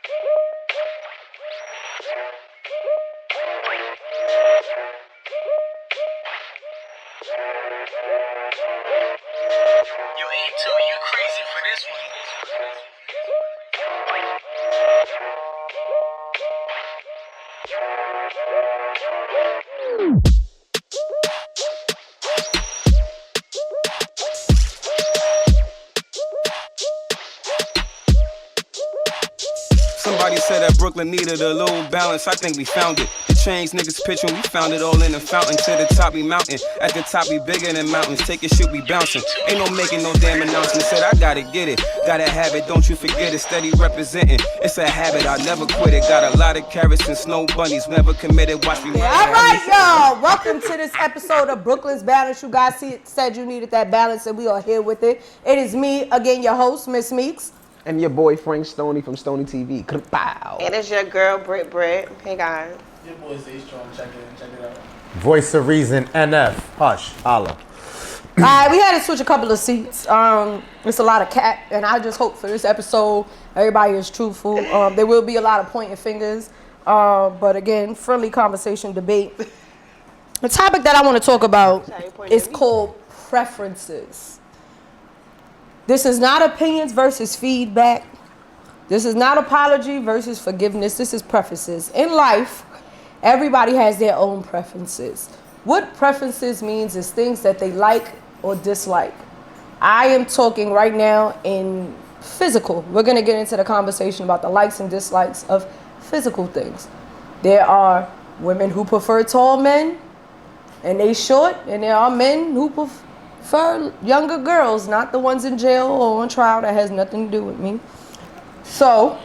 Yo, E2, you crazy for this one. Somebody said that Brooklyn needed a little balance. I think we found it. The change niggas pitch when we found it all in the fountain. To the top we mountain. At the top we bigger than mountains. Take your shit, we bouncing. Ain't no making no damn announcement. Said I gotta get it. Gotta have it, don't you forget it. Steady representing. It's a habit, I'll never quit it. Got a lot of carrots and snow bunnies. Never committed, watch me. All right, y'all. Welcome to this episode of Brooklyn's Balance. You guys said you needed that balance, and we are here with it. It is me, again, your host, Miss Meekz. And your boy Frank Stoney from Stoney TV. Pow. And it's your girl Britt. Hey guys. Your boy Zayy Strong, check it out. VoiceofReasonNF. Hush, holla. Alright, we had to switch a couple of seats. It's a lot of cat, and I just hope for this episode everybody is truthful. There will be a lot of pointing fingers, but again, friendly conversation, debate. The topic that I want to talk about is called preferences. This is not opinions versus feedback. This is not apology versus forgiveness. This is preferences. In life, everybody has their own preferences. What preferences means is things that they like or dislike. I am talking right now in physical. We're going to get into the conversation about the likes and dislikes of physical things. There are women who prefer tall men and they short, and there are men who prefer younger girls, not the ones in jail or on trial. That has nothing to do with me. So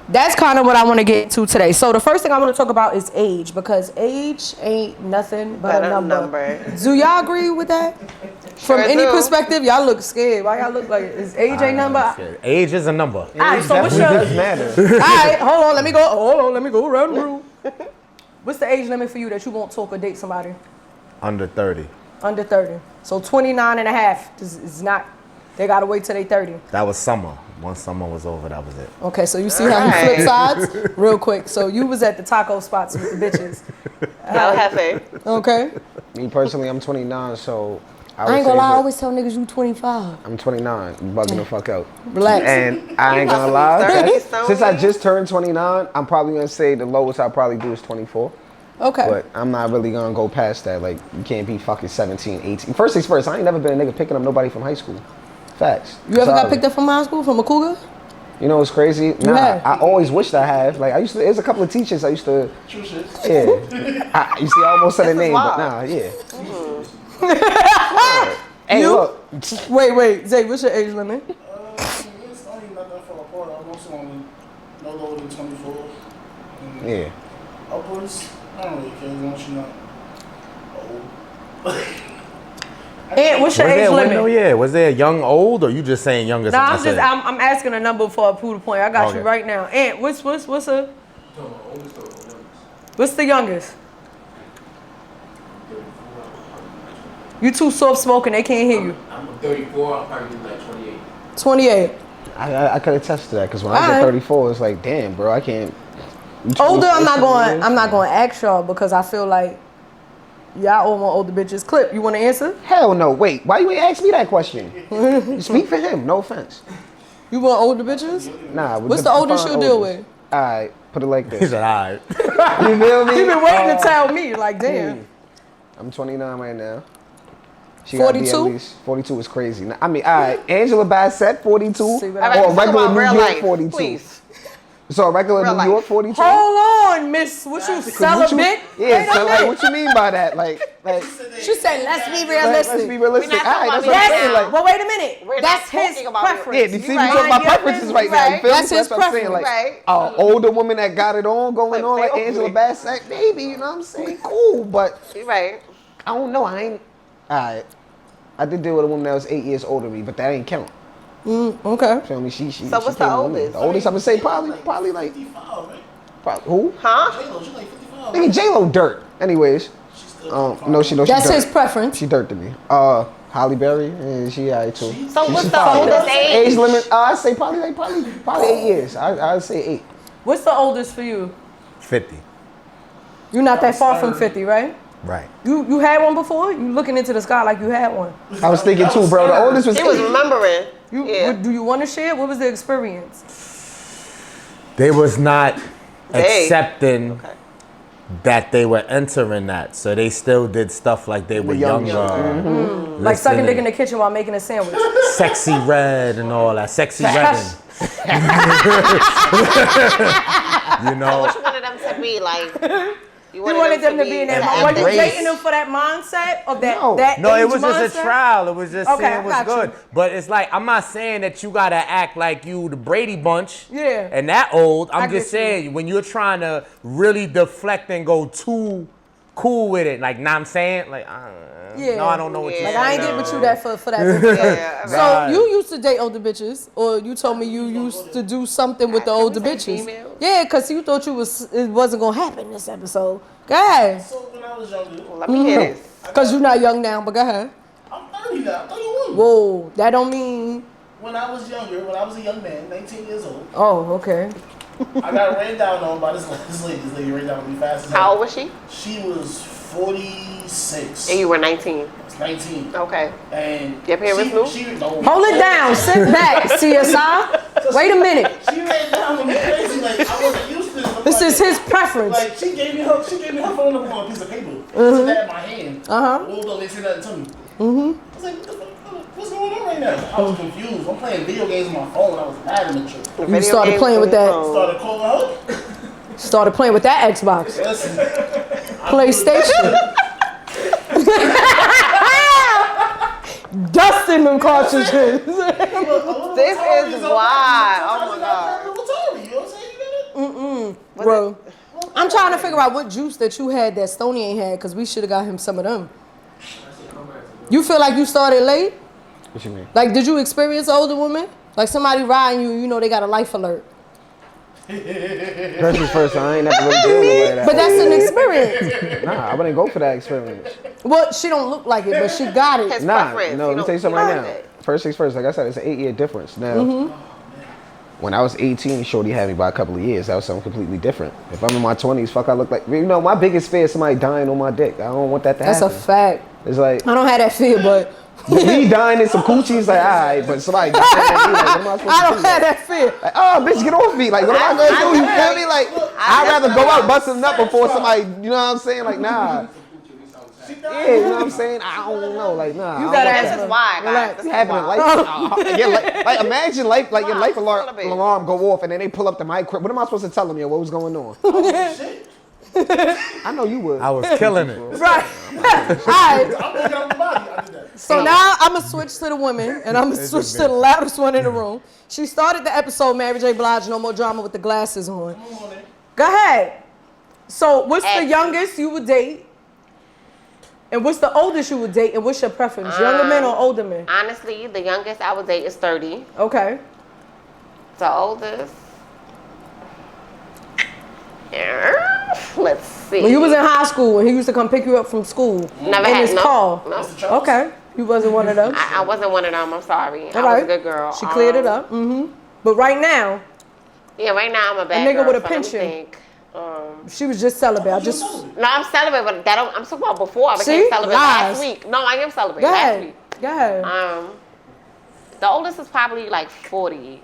that's kind of what I want to get to today. So the first thing I want to talk about is age, because age ain't nothing but a number. Do y'all agree with that? From any perspective, y'all look scared. Why y'all look like it? Is age a number? Age is a number. All right, so what's your... does matter. All right, hold on, let me go around the room. What's the age limit for you that you won't talk or date somebody? Under 30. Under 30. So 29 and a half is not, they got to wait till they 30. That was summer. Once summer was over, that was it. Okay, so you see how you flip sides? Real quick. So you was at the taco spots with the bitches. Okay. Me personally, I'm 29, so I ain't gonna lie, I always tell niggas you 25. I'm 29. You bugging the fuck out. Relax. And I ain't gonna lie. Since I just turned 29, I'm probably gonna say the lowest I'll probably do is 24. Okay. But I'm not really gonna go past that. Like, you can't be fucking 17, 18. First things first, I ain't never been a nigga picking up nobody from high school. Facts. You ever got picked up from high school, from a cougar? You know what's crazy? Nah, I always wished I have. Like, there's a couple of teachers I used to. True shit. Yeah. You see, I almost said a name, but nah, yeah. Hey, you? Look. Wait, Zay, what's your age limit? It's only not that far apart. I'm also only no lower than 24. Yeah. Upwards, I don't really care as long as you're not old. And what's your age limit? No, yeah. Was there young old, or you just saying younger? No, I'm asking a number for a proof point. I got you right now. And what's the youngest? You too soft smoking, they can't hear you. I'm 34, I'll probably be like 28. 28. I could attest to that, because when I get 34, it's like, damn, bro, I can't. Older, I'm not going to ask y'all, because I feel like y'all all want older bitches. Clip, you want to answer? Hell no. Wait, why you ain't ask me that question? You speak for him, no offense. You want older bitches? Nah. What's the oldest you'll deal with? All right, put it like this. He said, all right. You feel me? You been waiting to tell me, like, damn. I'm 29 right now. She 42? Gotta be at least 42 is crazy. I mean, all right, Angela Bassett 42 or Right, regular New York life, 42. Please. So regular Real New life. York 42. Hold on, miss. What you celibate? Yeah, so like, what you mean by that? Like she said, let's be realistic. Let's be realistic. We're not All right, talking that's what I'm about saying. Like, Well, wait a minute. We're That's not his talking about preference. yeah, you see, we talking about preferences right now. You feel That's me? his That's what I'm saying. preference. Like, older woman that got it on, going on, like Say Angela openly. Bassett, baby, you know what I'm saying? Cool, but You're right. I don't know. I ain't. All right. I did deal with a woman that was 8 years older than me, but that ain't count. Okay. Feel me? She So what's came the on me. oldest? The oldest I would say probably like 55, right? who? Huh? J-Lo, she's like 55. Nigga, J-Lo dirt. Anyways, She's still no, she That's dirt. his preference. She dirt to me. Halle Berry, she alright too. So what's the fine. oldest age? Age limit? I say probably 8 years. I'd say 8. What's the oldest for you? 50. You're not that far from 50, right? Right. You had one before? You looking into the sky like you had one. I was thinking too, bro. The oldest was He was 8. remembering. Do you want to share? What was the experience? They was not Hey. accepting that they were entering that, so they still did stuff like they were younger. Like sucking dick in the kitchen while making a sandwich. Sexy red and all that. Sexy red. You know. What you wanted them to be like? You wanted them to be in that mindset. Were you dating them for that mindset of that? No, age it was just mindset? a trial. It was just Okay, seeing what's I got good. you. But it's like, I'm not saying that you gotta act like you the Brady Bunch. Yeah. And that old. I'm I just get you. saying, when you're trying to really deflect and go too cool with it, like, I'm saying? Like, Yeah. no, I don't know what you're Like saying. I ain't getting with you that for that. Yeah, So Right. you used to date older bitches, or you told me you used to do something with the Can we older say bitches. female? Yeah, cause you thought it wasn't gonna happen this episode. Go ahead, So when I was younger, Let me hear this. cause you're not young now. But go ahead. I'm 30 now, 31. Whoa, that don't mean. When I was younger, when I was a young man, 19 years old, Oh, okay. I got ran down on by this lady. This lady ran down on me fast as How hell. old was she? She was 46. And you were 19. 19. Okay. And Your parents knew? No. Hold it down. Sit back, CSI. Wait a minute. She ran down on me crazy. Like I wasn't used to this. I'm This like, is his preference. Like she gave me her phone number on a piece of paper. She said that in my hand. Rolled up, they said nothing to me. I was like, what the fuck? What's going on right now? I was confused. I'm playing video games on my phone. I was mad in the trip. You started playing with that. Started calling her. Started playing with that Xbox, Listen, PlayStation. Dusting them cartridges. This is wild. Oh my God. Bro, I'm trying to figure out what juice that you had that Stoney ain't had, because we should have got him some of them. You feel like you started late? What you mean? Like, did you experience an older woman? Like somebody riding you, you know they got a life alert. First is first, so I ain't never really dealing with that. But that's an experience. Nah, I wouldn't go for that experience. Well, she don't look like it, but she got it. His Nah, preference. no, let me tell you something right now. know it. First things first, like I said, it's an 8-year difference. Now, when I was 18, Shorty had me by a couple of years. That was something completely different. If I'm in my 20s, fuck, I look like, you know, my biggest fear is somebody dying on my dick. I don't want that to That's happen. a fact. It's like, I don't have that fear, but me dying in some coochie is like, alright, but somebody dying in me, like, what am I supposed I to don't do? have that fear. Like, oh, bitch, get off me. Like, what am I going to do? You feel me? Like, I'd rather go out busting up before somebody, you know what I'm saying? Like, nah. Yeah, you know what I'm saying? I don't know. Like, nah. You I gotta don't This want is why, guys. Relax. This that. is Having a why. life, like imagine life, like your life Celebrate. alarm go off and then they pull up the mic. What am I supposed to tell them? Yo, what was going on? I know you would. I was killing it. Right. All right. I'm looking out the body. I did that. So now I'm going to switch to the women, and I'm going to switch to the loudest one in the room. She started the episode, Mary J. Blige, no more drama with the glasses on. Go ahead. So what's the youngest you would date? And what's the oldest you would date? And what's your preference, younger men or older men? Honestly, the youngest I would date is 30. Okay. The oldest. Let's see. When you was in high school, when he used to come pick you up from school Never in had his no. car. No. Okay. You wasn't one of them. I wasn't one of them. I'm sorry. All I was right. a good girl. She cleared it up. But right now, Yeah, right now I'm a bad nigga girl. with a so let me pension. think. she was just celibate. I just No, I'm celibate, but that I'm talking about before I became See? celibate Lies. last week. No, I am celibate go last ahead. week. Go ahead. The oldest is probably like 40.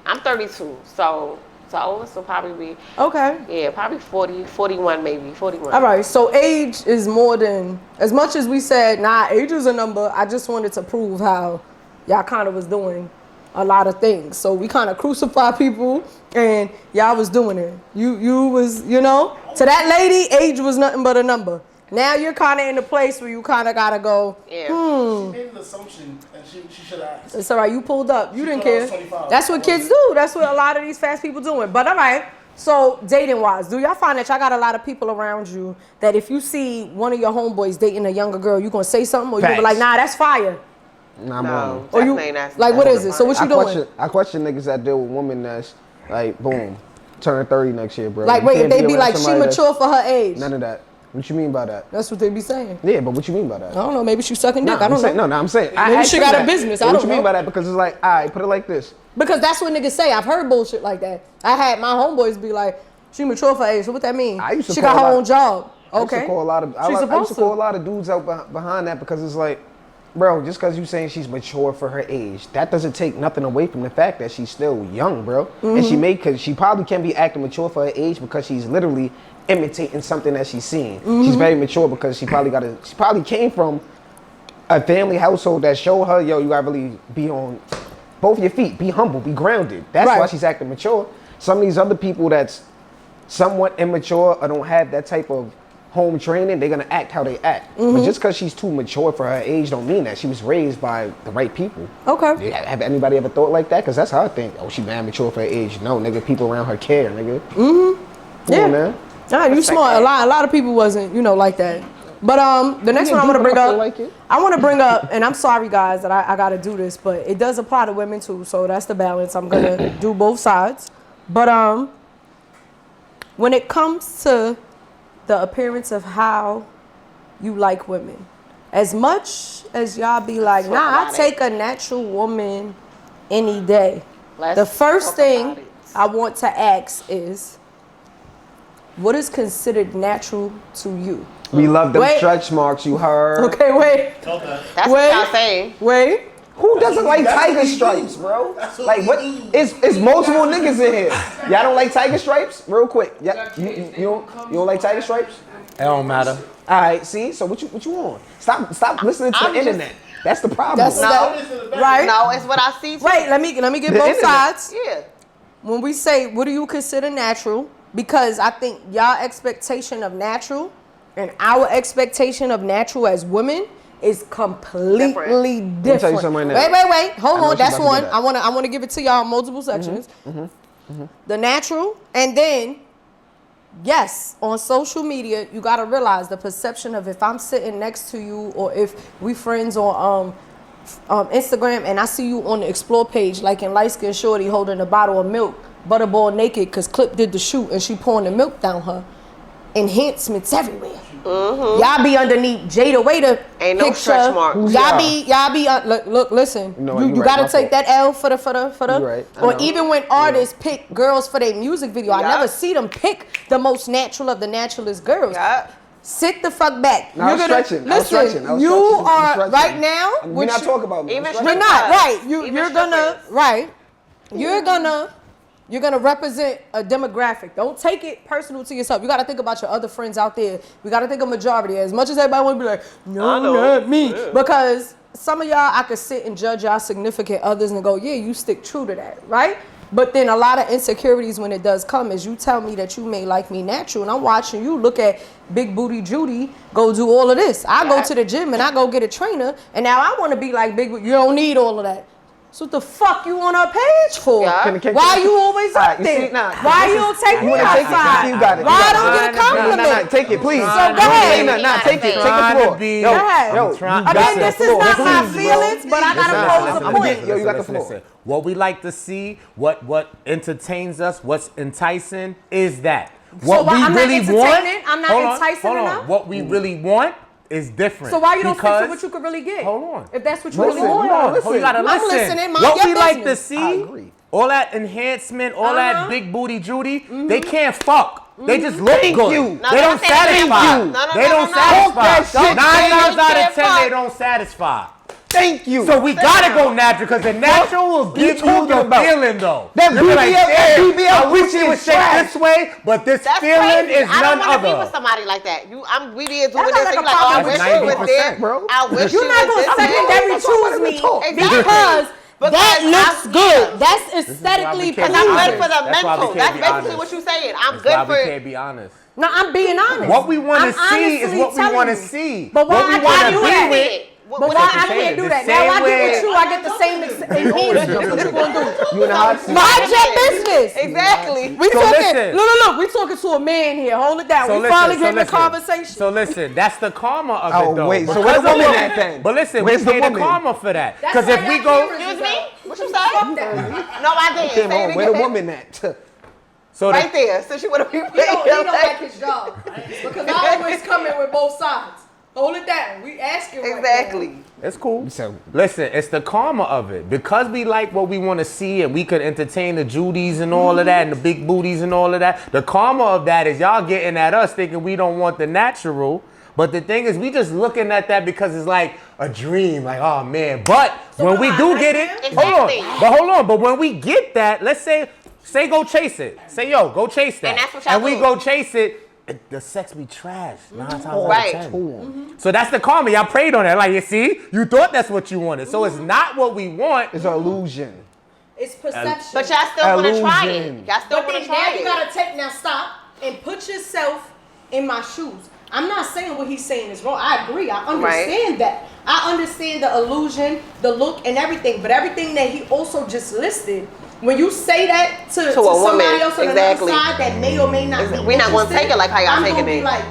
I'm 32, so the oldest will probably be, Okay. yeah, probably 40, 41 maybe, 41. All right. So age is more than, as much as we said, nah, age is a number. I just wanted to prove how y'all kind of was doing a lot of things. So we kind of crucify people, and y'all was doing it. You was, you know, to that lady, age was nothing but a number. Now you're kind of in a place where you kind of gotta go. Yeah. She made an assumption and she should have asked. It's all right. You pulled up. You didn't thought I care. was 25. That's what kids do. That's what a lot of these fast people doing. But all right. So dating wise, do y'all find that y'all got a lot of people around you that if you see one of your homeboys dating a younger girl, you gonna say something, or you gonna be like, nah, that's fire? Nah, I'm No, wrong. Or you definitely not. like, what is it? So what you doing? I question niggas that deal with women that's like, boom, turn 30 next year, bro. Like, You wait, can't they be around like, she somebody that's- mature for her age. None of that. What you mean by that? That's what they be saying. Yeah, but what you mean by that? I don't know. Maybe she sucking dick. I I'm don't saying, know. No, I'm saying. Maybe she got a business. I What don't you mean know. by that? Because it's like, all right, put it like this. Because that's what niggas say. I've heard bullshit like that. I had my homeboys be like, she mature for age. So what that mean? She got her own job. Okay. I used to call a lot of dudes out behind that because it's like, bro, just because you saying she's mature for her age, that doesn't take nothing away from the fact that she's still young, bro. And she probably can be acting mature for her age because she's literally imitating something that she's seen. She's very mature because she probably came from a family household that showed her, yo, you gotta really be on both your feet, be humble, be grounded. That's why she's acting mature. Some of these other people that's somewhat immature or don't have that type of home training, they're gonna act how they act. But just because she's too mature for her age don't mean that. She was raised by the right people. Okay. Have anybody ever thought like that? Because that's how I think. Oh, she mad mature for her age. No, nigga, people around her care, nigga. Come on, man. Nah, you smart. A lot of people wasn't, like that. But the next one I want to bring up, I want to bring up, and I'm sorry guys that I got to do this, but it does apply to women too, so that's the balance. I'm going to do both sides. But when it comes to the appearance of how you like women, as much as y'all be like, nah, I take a natural woman any day. The first thing I want to ask is, what is considered natural to you? We love them stretch marks, you heard. Okay, wait. That's what y'all saying. Wait. Who doesn't like tiger stripes, bro? Like what? It's multiple niggas in here. Y'all don't like tiger stripes? Real quick. Yeah, you don't like tiger stripes? It don't matter. All right, see? So what you want? Stop listening to the internet. That's the problem. Right? No, it's what I see too. Wait, let me get both sides. Yeah. When we say, what do you consider natural? Because I think y'all expectation of natural and our expectation of natural as women is completely different. Let me tell you something right now. Wait. Hold on. That's one. I want to give it to y'all in multiple sections. The natural, and then yes, on social media, you got to realize the perception of if I'm sitting next to you or if we friends on Instagram and I see you on the explore page like in light skin shorty holding a bottle of milk, butterball naked because Clip did the shoot and she pouring the milk down her. Enhancements everywhere. Y'all be underneath Jada Waiter Ain't picture. no stretch marks. Y'all be look, listen. You gotta take that L for the. Right. Or even when artists pick girls for their music video, I never see them pick the most natural of the naturalist girls. Sit the fuck back. No, You're gonna stretching. Listen. You are right now. We're not talking about me. We're not right. You're gonna right. You're gonna represent a demographic. Don't take it personal to yourself. You gotta think about your other friends out there. We gotta think of majority. As much as everybody wanna be like, no, not me. Yeah. Because some of y'all, I could sit and judge y'all significant others and go, yeah, you stick true to that, right? But then a lot of insecurities when it does come is you tell me that you may like me natural, and I'm watching you look at Big Booty Judy go do all of this. I go to the gym and I go get a trainer, and now I wanna be like Big Booty. You don't need all of that. So what the fuck you on our page for? Why you always up there? Why you don't take me outside? Why I don't get a compliment? Take it, please. So go ahead. Take it. Take the floor. Go ahead. Again, this is not my feelings, but I gotta pose a point. Yo, you got the floor. What we like to see, what entertains us, what's enticing is that. What we really want. I'm not enticing enough. What we really want is different. So why you don't stick to what you could really get? Hold on. If that's what you really want. You gotta listen. I'm listening. What we like to see, all that enhancement, all that Big Booty Judy, they can't fuck. They just look good. They don't satisfy. They don't satisfy. 9 times out of 10, they don't satisfy. Thank you. So we gotta go natural because the natural will give you the feeling though. That BBL, I wish it was shaped this way, but this feeling is none other. I don't want to be with somebody like that. We did doing this. And like, oh, I wish you was there, bro. I wish you're not gonna secondary choose me because that looks good. That's aesthetically pleasing. I'm good for the mental. That's basically what you're saying. I'm good for. We can't be honest. No, I'm being honest. What we want to see is what we want to see. But what we want to be with. But why I can't do that? Now I get with you, I get the same enhancement. What you gonna do? You in the hot seat. Mind your business. Exactly. We talking. Look. We talking to a man here. Hold it down. We finally getting the conversation. So listen, that's the karma of it though. Oh wait, so where's the woman at then? But listen, we pay the karma for that. Because if we go, excuse me, what you say? No, I didn't. Where the woman at? So right there. So she would have been. He don't like his job because I always come in with both sides. Hold it down. We asking Exactly. Right it's cool. So, listen, it's the karma of it. Because we like what we want to see and we could entertain the Judies and all of that and the big booties and all of that. The karma of that is y'all getting at us thinking we don't want the natural. But the thing is, we just looking at that because it's like a dream. Like, oh, man. But when we do get it, hold on. But when we get that, let's say go chase it. Say, yo, go chase that. And that's what y'all and we do. go chase it. The sex be trash 9 times out of 10. Right. So that's the karma. Y'all prayed on that. Like, you see, you thought that's what you wanted. So it's not what we want. It's an illusion. It's perception. But y'all still want to try it. Y'all still But want then to now try you it. gotta take now stop and put yourself in my shoes. I'm not saying what he's saying is wrong. I agree. I understand that. I understand the illusion, the look, and everything. But everything that he also just listed. When you say that to somebody else on the other side that may or may not be we're not going to take it like how y'all taking it. I'm like,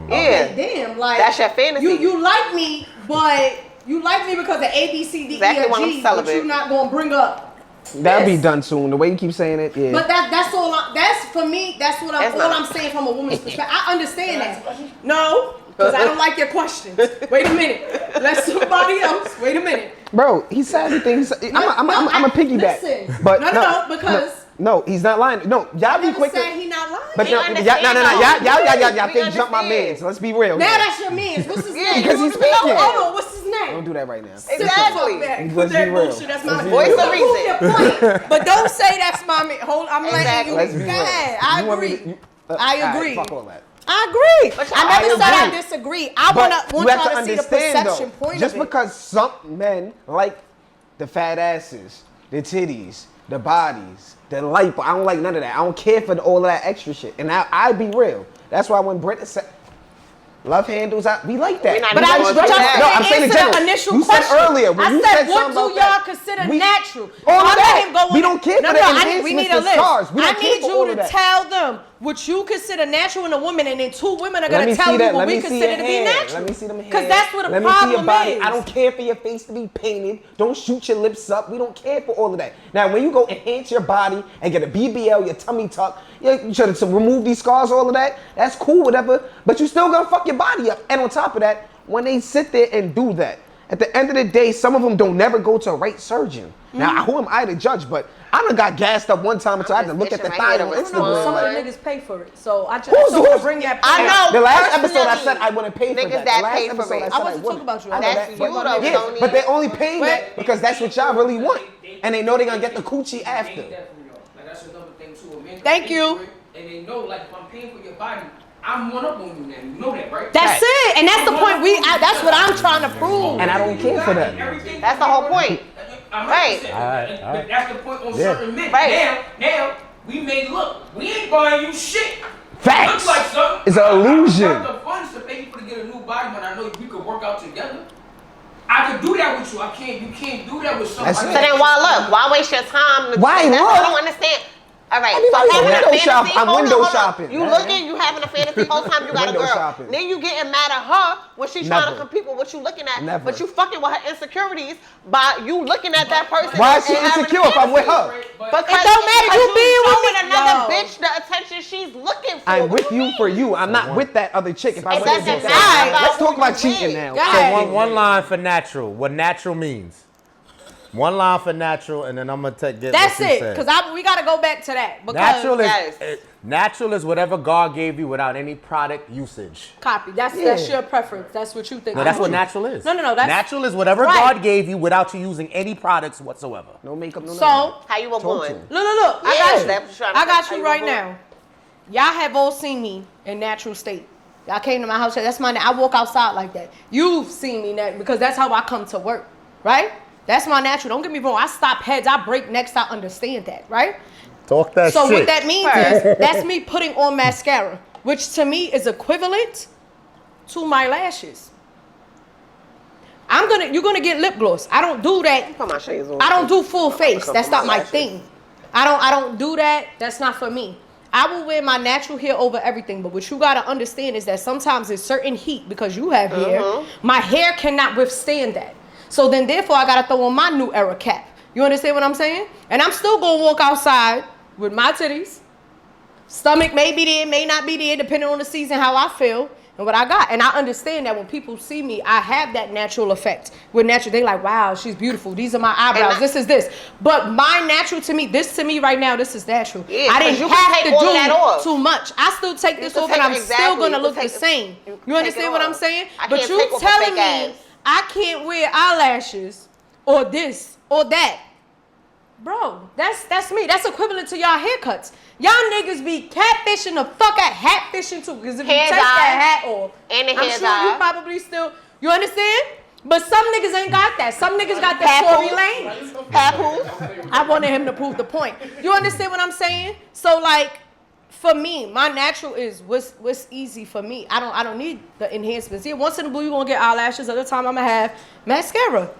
okay, damn, like that's your fantasy. You like me, but you like me because of A, B, C, D, exactly E, F, G, but you're not going to bring up. That'll be done soon. The way you keep saying it, yeah. But that's all. That's for me. That's what I'm saying from a woman's perspective. I understand that. No. Because I don't like your questions. Wait a minute. Let somebody else. Wait a minute. Bro, he said things. I'm a piggyback. Listen. But no, because. No, he's not lying. No, y'all be quick. Said he not lying. But y'all jump my man. So let's be real. Now that's your man. What's his name? Because he's speaking. Hold on. What's his name? Don't do that right now. Exactly. Put that bullshit. That's my voice of reason. But don't say that's my man. I'm letting you. Let's be real. I agree. I agree. Fuck all that. I agree. I never said I disagree. I want y'all to see the perception point just of it. because some men like the fat asses, the titties, the bodies, the light, I don't like none of that. I don't care for all of that extra shit. And I be real. That's why when Britt said love handles, we like that. But I'm saying in general. Initial you question. Said earlier. When you said what do y'all consider natural? All of that. We don't care for the enhancements, we need a list. I need you to tell them what you consider natural in a woman, and then 2 women are going to tell you what we consider to be natural. Let me see them hands. Because that's what the problem is. Let me see your body. is. I don't care for your face to be painted. Don't shoot your lips up. We don't care for all of that. Now, when you go enhance your body and get a BBL, your tummy tuck, you should to remove these scars, all of that. That's cool, whatever. But you still gonna fuck your body up. And on top of that, when they sit there and do that, at the end of the day, some of them don't never go to a right surgeon. Now, who am I to judge? But I done got gassed up one time until I had to look at the thigh on Instagram. Some of the niggas pay for it. So I just bring that. I know. The last episode I said I wouldn't pay for niggas that. that pay for it. I wasn't talking about you. That's you though, yeah, Stoney. but they only paying that because that's what y'all really want. And they know they're gonna get the coochie after. Like that's another thing too. Thank you. And they know, like, if I'm paying for your body, I'm one up on you now. You know that, right? That's it, and that's the point. That's what I'm trying to prove. And I don't care for that. That's the whole point. Right. But that's the point on certain men. Right. Now, we may look. We ain't buying you shit. Facts. Looks like something. It's an illusion. I have the funds to pay you to get a new body, but I know we could work out together. I could do that with you. You can't do that with somebody. So then why waste your time? Why That's look? what I don't understand. All right, I mean, so I'm having a window fantasy, shopping. I'm hold window on. shopping. You looking, you having a fantasy whole time you got a Window girl. shopping. Then you getting mad at her when she's trying to Never. compete with what you looking at. Never. But you fucking with her insecurities by you looking at that person. Why is she and having a insecure if I'm with fantasy. her? Because It don't matter, you being with showing me. another No. bitch the attention she's looking for. I'm What with do you for you. I'm not with that other chick. If I It went to doesn't do matter that. about Let's talk who about you cheating with. now. So one line for natural. What natural means. One line for natural, and then I'm gonna get That's what you it, said. because we gotta go back to that. Because Natural is whatever God gave you without any product usage. Copy. That's your preference. That's what you think. No, that's what natural is. No. That's natural is whatever right. God gave you without you using any products whatsoever. No makeup, no So how you were born? Look. I got you you right were now. Y'all have all seen me in natural state. Y'all came to my house. That's my. I walk outside like that. You've seen me because that's how I come to work, right? That's my natural. Don't get me wrong. I stop heads. I break necks. I understand that, right? Talk that so shit. what that means is that's me putting on mascara, which to me is equivalent to my lashes. You're gonna get lip gloss. I don't do that. Put my shades on. I don't do full face. That's not my thing. I don't do that. That's not for me. I will wear my natural hair over everything, but what you gotta understand is that sometimes there's certain heat because you have hair. My hair cannot withstand that. So then therefore I gotta throw on my new era cap. You understand what I'm saying? And I'm still gonna walk outside with my titties. Stomach may be there, may not be there, depending on the season, how I feel. and what I got. And I understand that when people see me, I have that natural effect. With natural, they like, wow, she's beautiful. These are my eyebrows. This is this. But my natural to me, this to me right now, this is natural. Yeah, I didn't have to do too much. I still take this off and I'm still going to look the same. You understand what I'm saying? But you telling me I can't wear eyelashes or this or that. Bro, that's me. That's equivalent to y'all haircuts. Y'all niggas be catfishing the fuck out hatfishing too. Because if you take that hat off, I'm sure you probably still, you understand? But some niggas ain't got that. Some niggas got that Tory Lane. Papoose. I wanted him to prove the point. You understand what I'm saying? So like, for me, my natural is what's easy for me. I don't need the enhancements. Yeah, once in a blue you gonna get eyelashes. Other time I'm gonna have mascara.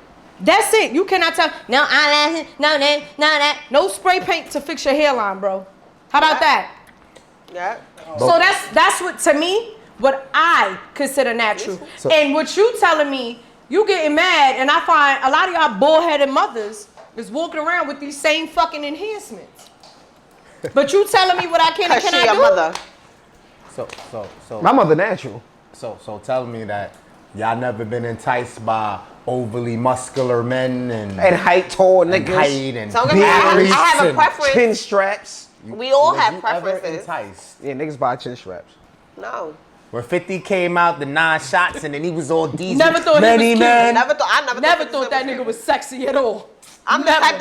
That's it. You cannot tell. No eyelashes, no that. No spray paint to fix your hairline, bro. How about that? Yeah. So that's what, to me, what I consider natural. And what you telling me, you getting mad, and I find a lot of y'all bullheaded mothers is walking around with these same fucking enhancements. But you telling me what I can and cannot do? Mother. So my mother natural. So tell me that y'all never been enticed by overly muscular men and height, tall niggas. Height and so I have a preference. Chin straps. We all have preferences. Ever enticed? Yeah, niggas buy chin straps. No. When 50 came out, the 9 shots, and then he was all diesel. Never thought he was cute. I never thought that nigga was sexy at all. I'm the type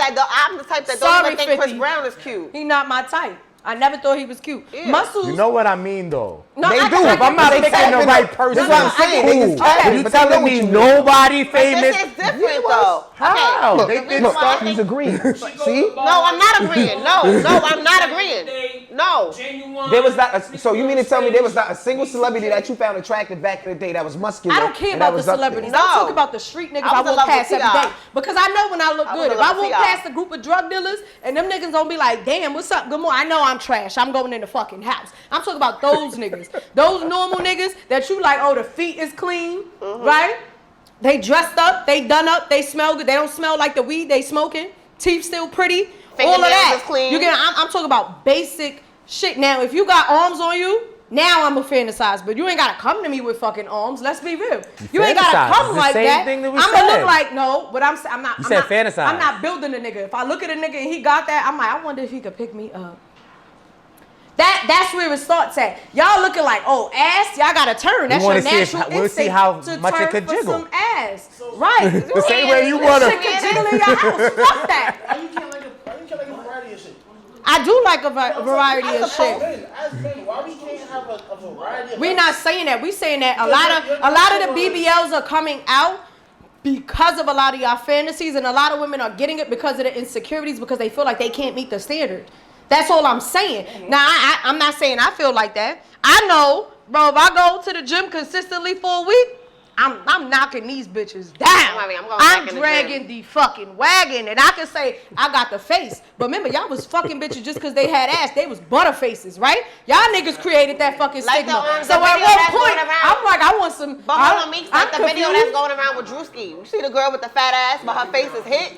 that don't even think 50. Chris Brown is cute. He not my type. I never thought he was cute. Yeah. Muscles. You know what I mean, though. No, they do. If I'm not picking the right person, that's what I'm saying. Cool. You telling me nobody famous? This is different, though. How? Okay. Look, he's agreeing. See? No, I'm not agreeing. No, I'm not agreeing. No. There was not. So you mean to tell me there was not a single celebrity that you found attractive back in the day that was muscular? I don't care about the celebrities. No. I'm talking about the street niggas I walk past every day. Because I know when I look good. If I walk past a group of drug dealers and them niggas don't be like, damn, what's up? Good morning. I know I'm trash. I'm going in the fucking house. I'm talking about those niggas. Those normal niggas that you like, oh, the feet is clean, right? They dressed up, they done up, they smell good. They don't smell like the weed they smoking. Teeth still pretty. All of that. Clean. You get. I'm talking about basic shit. Now, if you got arms on you, now I'm a fantasize. But you ain't gotta come to me with fucking arms. Let's be real. You ain't gotta come like that. I'm gonna look like no, but I'm not. You said fantasize. I'm not building a nigga. If I look at a nigga and he got that, I'm like, I wonder if he could pick me up. That's where it starts at. Y'all looking like, oh, ass, y'all gotta turn. That's your natural instinct. We'll see how much it could for jiggle. some ass. Right. The same way you want to. Shit can jiggle in your house. Fuck that. Why you can't like a variety of shit? I do like a variety of shit. As men, why we can't have a variety of We're not saying that. We're saying that a lot of the BBLs are coming out because of a lot of y'all fantasies, and a lot of women are getting it because of the insecurities, because they feel like they can't meet the standard. That's all I'm saying. Now, I'm not saying I feel like that. I know, bro, if I go to the gym consistently for a week, I'm knocking these bitches down. I'm dragging the fucking wagon. And I can say I got the face. But remember, y'all was fucking bitches just because they had ass. They was butter faces, right? Y'all niggas created that fucking stigma. So at one point, I'm like, I want some. But hold on, Meekz, like the video that's going around with Drewski. You see the girl with the fat ass, but her face is hit?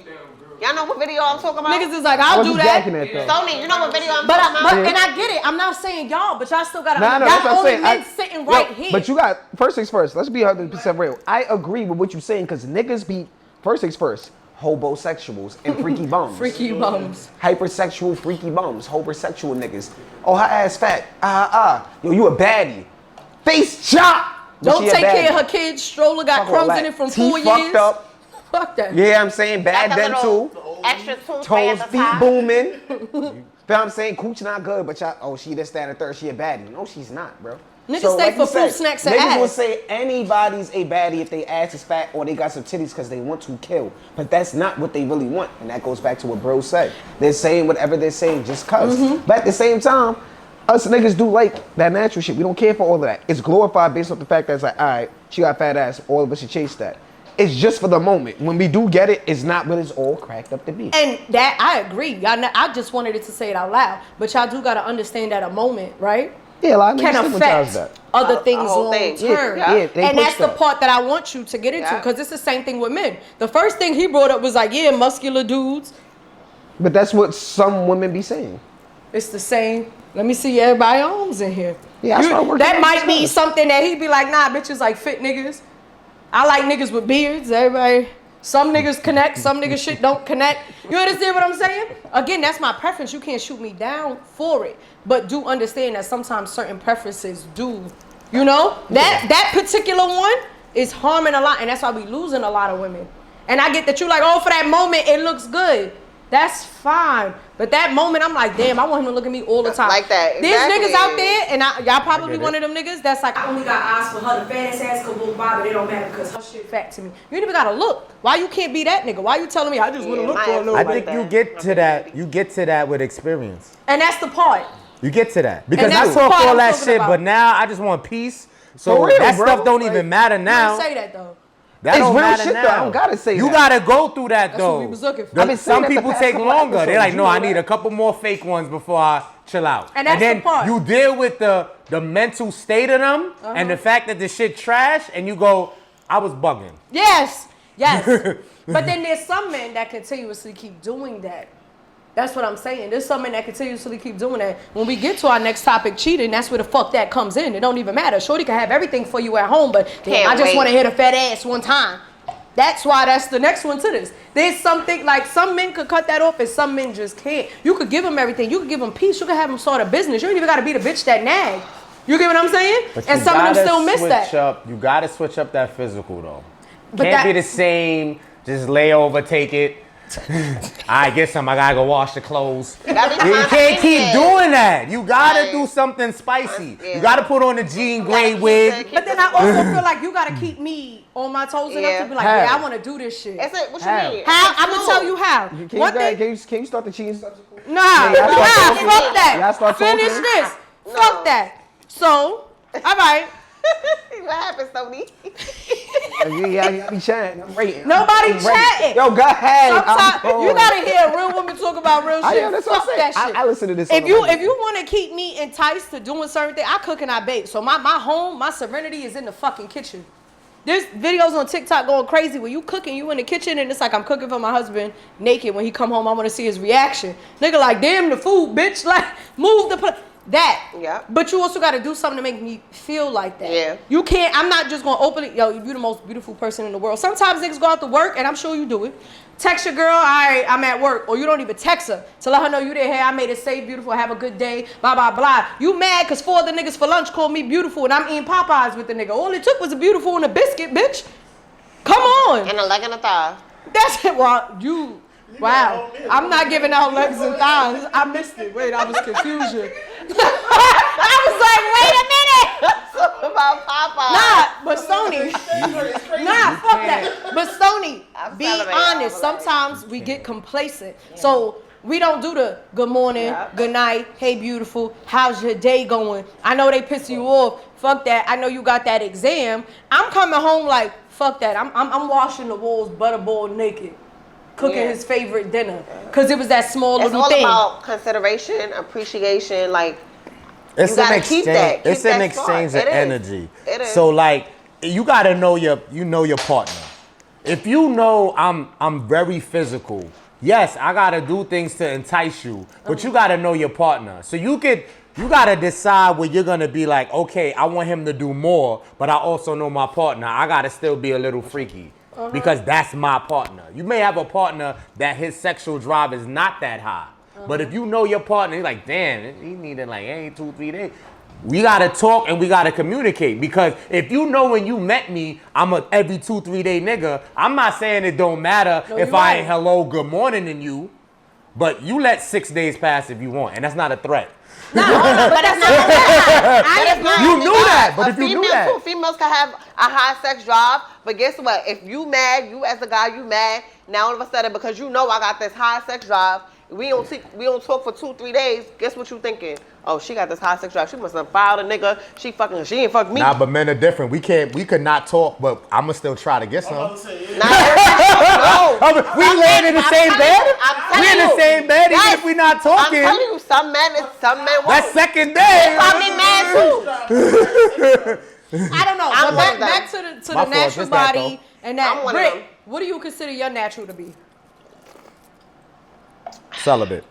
Y'all know what video I'm talking about? Niggas is like, I'll do that. Stoney, you know what video I'm talking about? And I get it. I'm not saying y'all, but y'all still got to. That's what I'm saying. Men sitting right here. But you got, first things first, let's be 100% real. I agree with what you're saying, because niggas be, first things first, hobosexuals and freaky bums. Freaky bums. Hypersexual freaky bums. Homosexual niggas. Oh, her ass fat. Yo, you a baddie. Face chop. Don't take care of her kids. Stroller got crumbs in it from 4 years. Fucked up. Fuck that. Yeah, I'm saying bad dental. Extra toes, feet booming. Feel what I'm saying? Cooch not good, but y'all, oh, she this, that, and third. She a baddie. No, she's not, bro. Niggas stay for fruit snacks and ass. Niggas will say anybody's a baddie if they ass is fat or they got some titties because they want to kill. But that's not what they really want. And that goes back to what bro said. They're saying whatever they're saying just cuz. But at the same time, us niggas do like that natural shit. We don't care for all of that. It's glorified based off the fact that it's like, all right, she got fat ass. All of us should chase that. It's just for the moment. When we do get it, it's not what it's all cracked up to be. And that, I agree. Y'all, I just wanted it to say it out loud. But y'all do got to understand that a moment, right? Yeah, a lot of can affect other things long term. And that's the part that I want you to get into, because it's the same thing with men. The first thing he brought up was like, muscular dudes. But that's what some women be saying. It's the same. Let me see everybody's arms in here. Yeah, that might be something that he'd be like, nah, bitches like fit niggas. I like niggas with beards. Everybody, some niggas connect, some niggas shit don't connect. You understand what I'm saying? Again, that's my preference. You can't shoot me down for it. But do understand that sometimes certain preferences do, you know? That particular one is harming a lot, and that's why we losing a lot of women. And I get that you like, oh, for that moment, it looks good. That's fine. But that moment, I'm like, damn, I want him to look at me all the time. Like that. Exactly. There's niggas out there, and y'all probably one of them niggas that's like, I only got eyes for her. The fattest ass could walk by, but it don't matter because her shit fat to me. You ain't even gotta look. Why you can't be that nigga? Why you telling me I just want to look for a little I think you get to that. You get to that with experience. And that's the part. You get to that. Because I talk all that shit, but now I just want peace. So real, that stuff don't even matter now. You don't say that though. That don't matter shit, now. though. I don't gotta say you that. gotta go through that though. What we was looking for. Some people take longer. They're like, no, I need a couple more fake ones before I chill out. And that's then the part. You deal with the mental state of them and the fact that the shit trash, and you go, I was bugging. Yes. But then there's some men that continuously keep doing that. That's what I'm saying. There's some men that continuously keep doing that. When we get to our next topic, cheating, that's where the fuck that comes in. It don't even matter. Shorty can have everything for you at home, but damn, I just want to hit a fat ass one time. That's why that's the next one to this. There's something like some men could cut that off and some men just can't. You could give them everything. You could give them peace. You could have them start a business. You ain't even got to be the bitch that nag. You get what I'm saying? But and some of them still miss that. You got to switch up that physical though. But Can't be the same. Just lay over, take it. I guess I gotta go wash the clothes. You can't keep doing that. You gotta do something spicy. You gotta put on the Jean Grey wig. But then I also feel like you gotta keep me on my toes enough to be like, yeah, I want to do this shit. What you mean? How? I'm gonna tell you how. Can you start the cheating? Nah, fuck that. Start Finish this. Fuck that. So, all right. What happened, Stoney? Yeah, be chatting. Nobody chatting. Yo, go ahead. Sometimes you gotta hear a real woman talk about real shit. That's Fuck what that shit. I listen to this. If you want to keep me enticed to doing certain things, I cook and I bake. So my home, my serenity is in the fucking kitchen. There's videos on TikTok going crazy where you cooking, you in the kitchen, and it's like I'm cooking for my husband naked. When he come home, I want to see his reaction. Nigga, like, damn the food, bitch. Like, move the plate. That. Yeah. But you also got to do something to make me feel like that. Yeah. You can't, I'm not just going to open it. Yo, you're the most beautiful person in the world. Sometimes niggas go out to work, and I'm sure you do it. Text your girl, all right, I'm at work. Or you don't even text her to let her know you there. Hey, I made it safe, beautiful, have a good day, blah, blah, blah. You mad because 4 other niggas for lunch called me beautiful, and I'm eating Popeyes with the nigga. All it took was a beautiful and a biscuit, bitch. Come on. And a leg and a thigh. That's it. Well, wow. I'm not giving out legs and thighs. I missed it. Wait, I was confusion. I was like, wait a minute. Something about Popeye. Nah, but Stoney. Nah, fuck that. But Stoney, be honest. Sometimes we get complacent. So we don't do the good morning, good night, hey beautiful, how's your day going? I know they piss you off. Fuck that. I know you got that exam. I'm coming home like, fuck that. I'm washing the walls butterball naked. Cooking his favorite dinner because it was that small little thing. It's all about consideration, appreciation. Like, it's you gotta keep that. It's an exchange of energy. It is. So like, you gotta know your partner. If you know I'm very physical, yes, I gotta do things to entice you, but you gotta know your partner. So you gotta decide where you're gonna be like, okay, I want him to do more, but I also know my partner. I gotta still be a little freaky. Because that's my partner. You may have a partner that his sexual drive is not that high. But if you know your partner, you're like, damn, he needed like 2-3 days. We gotta talk and we gotta communicate. Because if you know when you met me, I'm a every 2-3 day nigga, I'm not saying it don't matter if I ain't hello, good morning in you. But you let 6 days pass if you want, and that's not a threat. No, but that's not that. You knew that, but if you knew that. Females can have a high sex drive, but guess what? If you mad, you as a guy, you mad. Now all of a sudden, because you know I got this high sex drive, we don't talk for 2-3 days. Guess what you thinking? Oh, she got this high sex drive. She must have filed a nigga. She ain't fuck me. Nah, but men are different. We could not talk, but I'ma still try to get some. No. We laying in the same bed. We in the same bed, even if we not talking. I'm telling you, some men won't. That second day. Probably mad too. I don't know. But back to the natural body and that. Britt, what do you consider your natural to be? Celibate.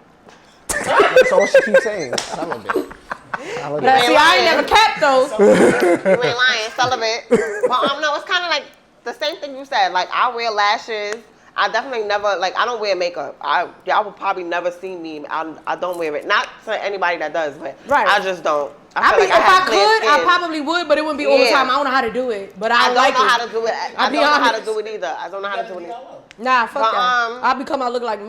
That's all she keeps saying. Celibate. Now, see, I ain't never capped those. You ain't lying, celibate. Well, no, it's kind of like the same thing you said. Like, I wear lashes. I definitely never, like, I don't wear makeup. Y'all will probably never see me. I don't wear it. Not to anybody that does, but I just don't. I mean, if I could, I probably would, but it wouldn't be all the time. I don't know how to do it, but I don't like it. I don't know how to do it. I don't know how to do it either. I don't know how to do it either. Nah, fuck that. I'll become, I look like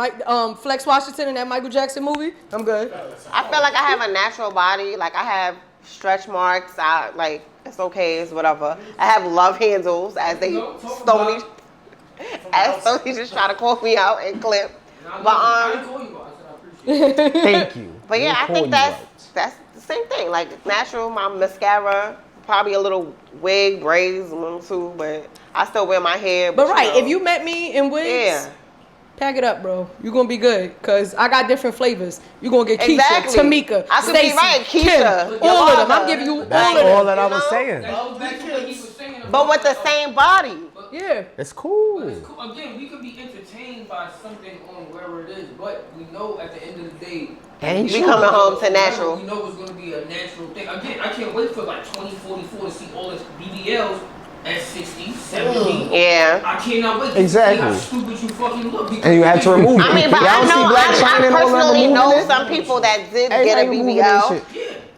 Flex Washington in that Michael Jackson movie. I'm good. I feel like I have a natural body. Like, I have stretch marks. Like, it's okay. It's whatever. I have love handles, as Stoney just try to call me out and clip. But Thank you. But yeah, I think that's the same thing. Like, natural, my mascara, probably a little wig, braids, one too, but I still wear my hair. But right, if you met me in wigs, pack it up, bro. You're going to be good, because I got different flavors. You're going to get Keisha, Tamika, I could Stacey, be right, Keisha, Kim, all of them. I'm giving you all of them. That's all that I was saying. But with the same body. Yeah. It's cool. But it's cool. Again, we could be entertained by something on wherever it is, but we know at the end of the day, we coming home to natural. We know it's going to be a natural thing. Again, I can't wait for like 2044 to see all this BBLs at 60, 70. Yeah. I cannot wait to see how stupid you fucking look. And you had to remove it. I mean, but I personally know some people that did get a BBL.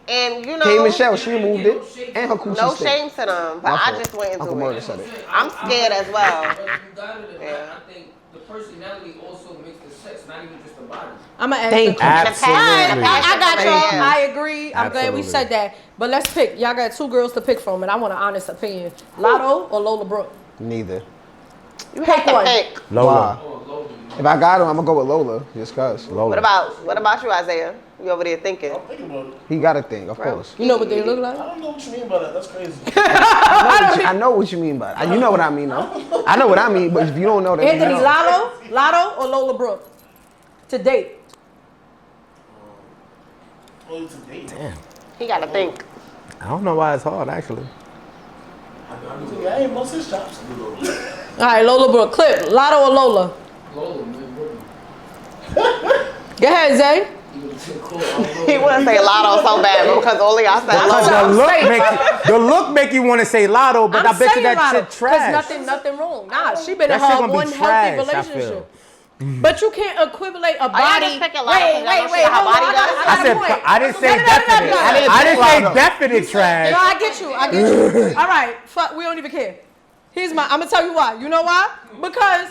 And you know, K. Michelle, she removed it, and her coochie no stick. shame to them, but I just went into it. I'm scared as well. I think the personality also makes the sex, not even just the body. I'm gonna ask Thank you. I got y'all. Thank you. I agree. I'm glad we said that. But let's pick. Y'all got two girls to pick from, and I want an honest opinion. Lotto or Lola Brooke? Neither. You pick one. Lola. If I got him, I'm gonna go with Lola, just cause. Lola. What about you, Isaiah? You over there thinking? I'm thinking about it. He got a thing, of course. You know what they look like? I don't know what you mean by that. That's crazy. I know what you mean by it. You know what I mean, though. I know what I mean, but if you don't know that, Anthony, you know. Lotto or Lola Brooke? To date. Oh, to date. Damn. He gotta think. I don't know why it's hard, actually. I ain't most his chops. All right, Lola Brooke. Clip. Lotto or Lola? Lola, man. Go ahead, Zay. He wanna say Lotto so bad because all y'all said Lola. The look make you want to say Lotto, but I bet you that shit trash. Cause nothing wrong. Nah, she been in That shit her gonna be one trash, healthy I relationship. But you can't equivalate a Y'all body. just picking Lotto because y'all don't see how hold on. body does? I said I didn't say definite. I didn't say definite trash. No, I get you. All right, fuck. We don't even care. I'm gonna tell you why. You know why? Because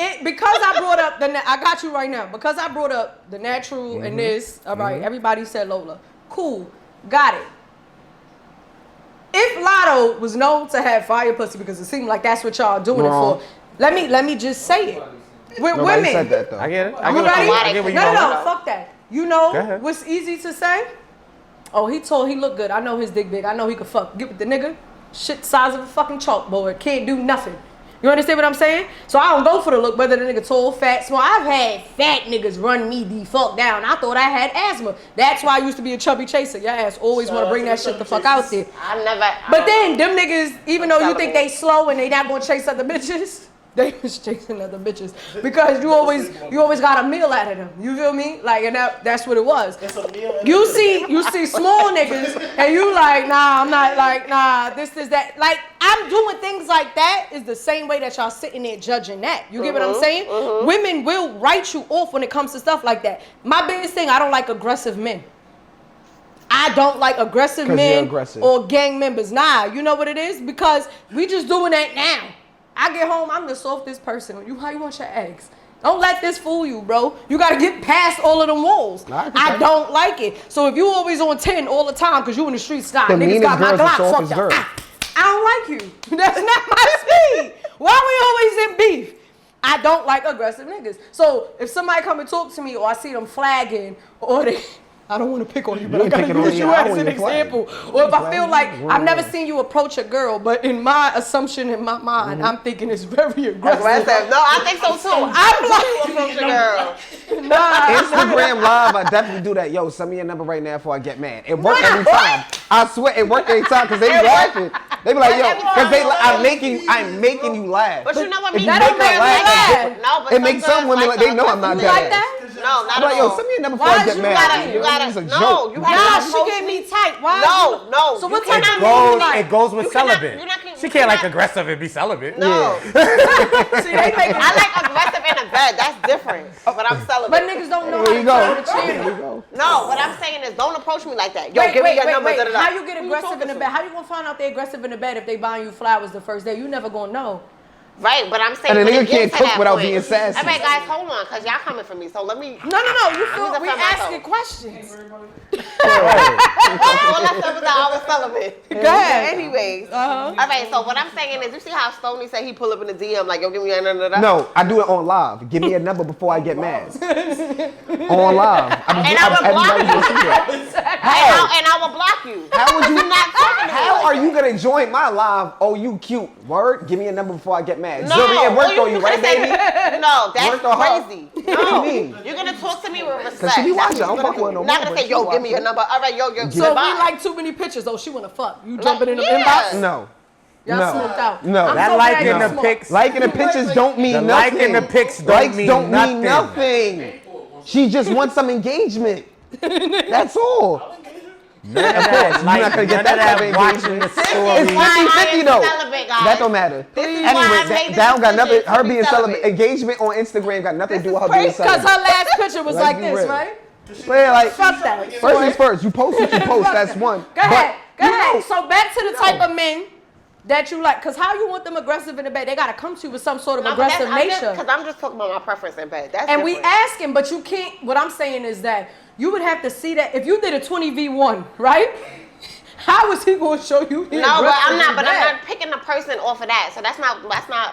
I brought up I got you right now. Because I brought up the natural and this. All right, everybody said Lola. Cool, got it. If Lotto was known to have fire pussy, because it seemed like that's what y'all doing it for. Let me just say it. With Nobody women. said that, though. I get it. You ready? I get where you going. No, fuck that. You know ahead. what's easy to say? Oh, he look good. I know his dick big. I know he could fuck. Get with the nigga. Shit size of a fucking chalkboard. Can't do nothing. You understand what I'm saying? So I don't go for the look, whether the nigga tall, fat, small. I've had fat niggas run me the fuck down. I thought I had asthma. That's why I used to be a chubby chaser. Your ass always want to bring that shit the fuck out there. But then them niggas, even though you think they slow and they not gonna chase other bitches, they was chasing other bitches because you always got a meal out of them. You feel me? Like, and that's what it was. You see small niggas and you like, nah, I'm not like, nah, this is that. Like, I'm doing things like that is the same way that y'all sitting there judging that. You get what I'm saying? Women will write you off when it comes to stuff like that. My biggest thing, I don't like aggressive men. I don't like aggressive men or gang members. Nah, you know what it is? Because we just doing that now. I get home, I'm the softest person. How you want your eggs? Don't let this fool you, bro. You got to get past all of them walls. I don't like it. So if you always on 10 all the time because you in the street style, niggas got my Glock fucked up. I don't like you. That's not my speed. Why we always in beef? I don't like aggressive niggas. So if somebody come and talk to me or I see them flagging or they... I don't want to pick on you, but I gotta use you as an example. Or if I feel like I've never seen you approach a girl, but in my assumption, in my mind, I'm thinking it's very aggressive. No, I think so too. I'm like, approach a girl. Instagram Live, I definitely do that. Yo, send me your number right now before I get mad. It worked every time. I swear, it worked every time because they be laughing. They be like, yo, because I'm making you laugh. But you know what? That don't make me laugh. No, but it makes some women like they know I'm not like that. No, not I'm like, at yo, all. send me a number before Why I get you mad. You gotta, It's a no, joke. you have Nah, to she approach gave me. me tight. Why? No. So what you type cannot of man you be- like? It goes with You cannot- celibate. you're not- you She can't like cannot- aggressive and be celibate. No. See, they make I like aggressive in the bed. That's different. But I'm celibate. But niggas don't know There you how to go. turn the There channel. you go. No, what I'm saying is don't approach me like that. Yo, Wait, give me your wait, number. wait. Da-da-da. How you get Who aggressive talking in the to? bed? How you gonna find out they aggressive in the bed if they buying you flowers the first day? You never gonna know. Right, but I'm saying And a when nigga it gets can't to cook that without point- being sassy. All right, guys, hold on, cause y'all coming for me. So let me. No. You feel defend we myself. asking questions. All I said was that I was celibate. Go ahead. Anyways, Uh-huh. all right. So what I'm saying is, you see how Stoney said he pull up in the DM like, yo, give me your number. No, I do it on live. Give me a number before I get mad. On live. And I will block everybody will see that. And I will block you. How would you? not talking to me How like are that. you gonna join my live? Oh, you cute. Word. Give me a number before I get mad. No, Zuri, it worked on you, right, could've said- baby? No, that's Worked on her. crazy. What do No, you mean? you're gonna talk to me with respect. 'Cause she be That's watching. I don't what fuck you're with her no gonna do. You're not more, gonna but say, she yo, give me watching. your number. All right, yo, So we goodbye. like too many pictures. Oh, she wanna fuck. You jumping in the yeah. inbox? No. Y'all No. smoked out. No. I'm That so like glad in you the smoked. pics. Liking the pictures don't mean The nothing. like in the pics don't Likes mean don't nothing. mean nothing. She just wants some engagement. That's all. None of that. You're not gonna get that type of watching the It's story. 50-50 though. celibate, guys. That don't matter. This is why Anyway, I made that this don't got nothing. decision Her to be being celibate. celibate. Engagement on Instagram got nothing to do with her being Because her celibate. last picture was Let's like be this, real. right? Yeah, like Fuck that. first things first. You post what you post. That's one. Go ahead. But, Go you ahead. know, So back to the type of men that you like. Because how you want them aggressive in the bed? They got to come to you with some sort of aggressive nature. Because I'm just talking about my preference in bed. That's And we different. asking, but you can't. What I'm saying is that you would have to see that if you did a 20v1, right? How is he going to show you? No, but I'm not picking the person off of that. So that's not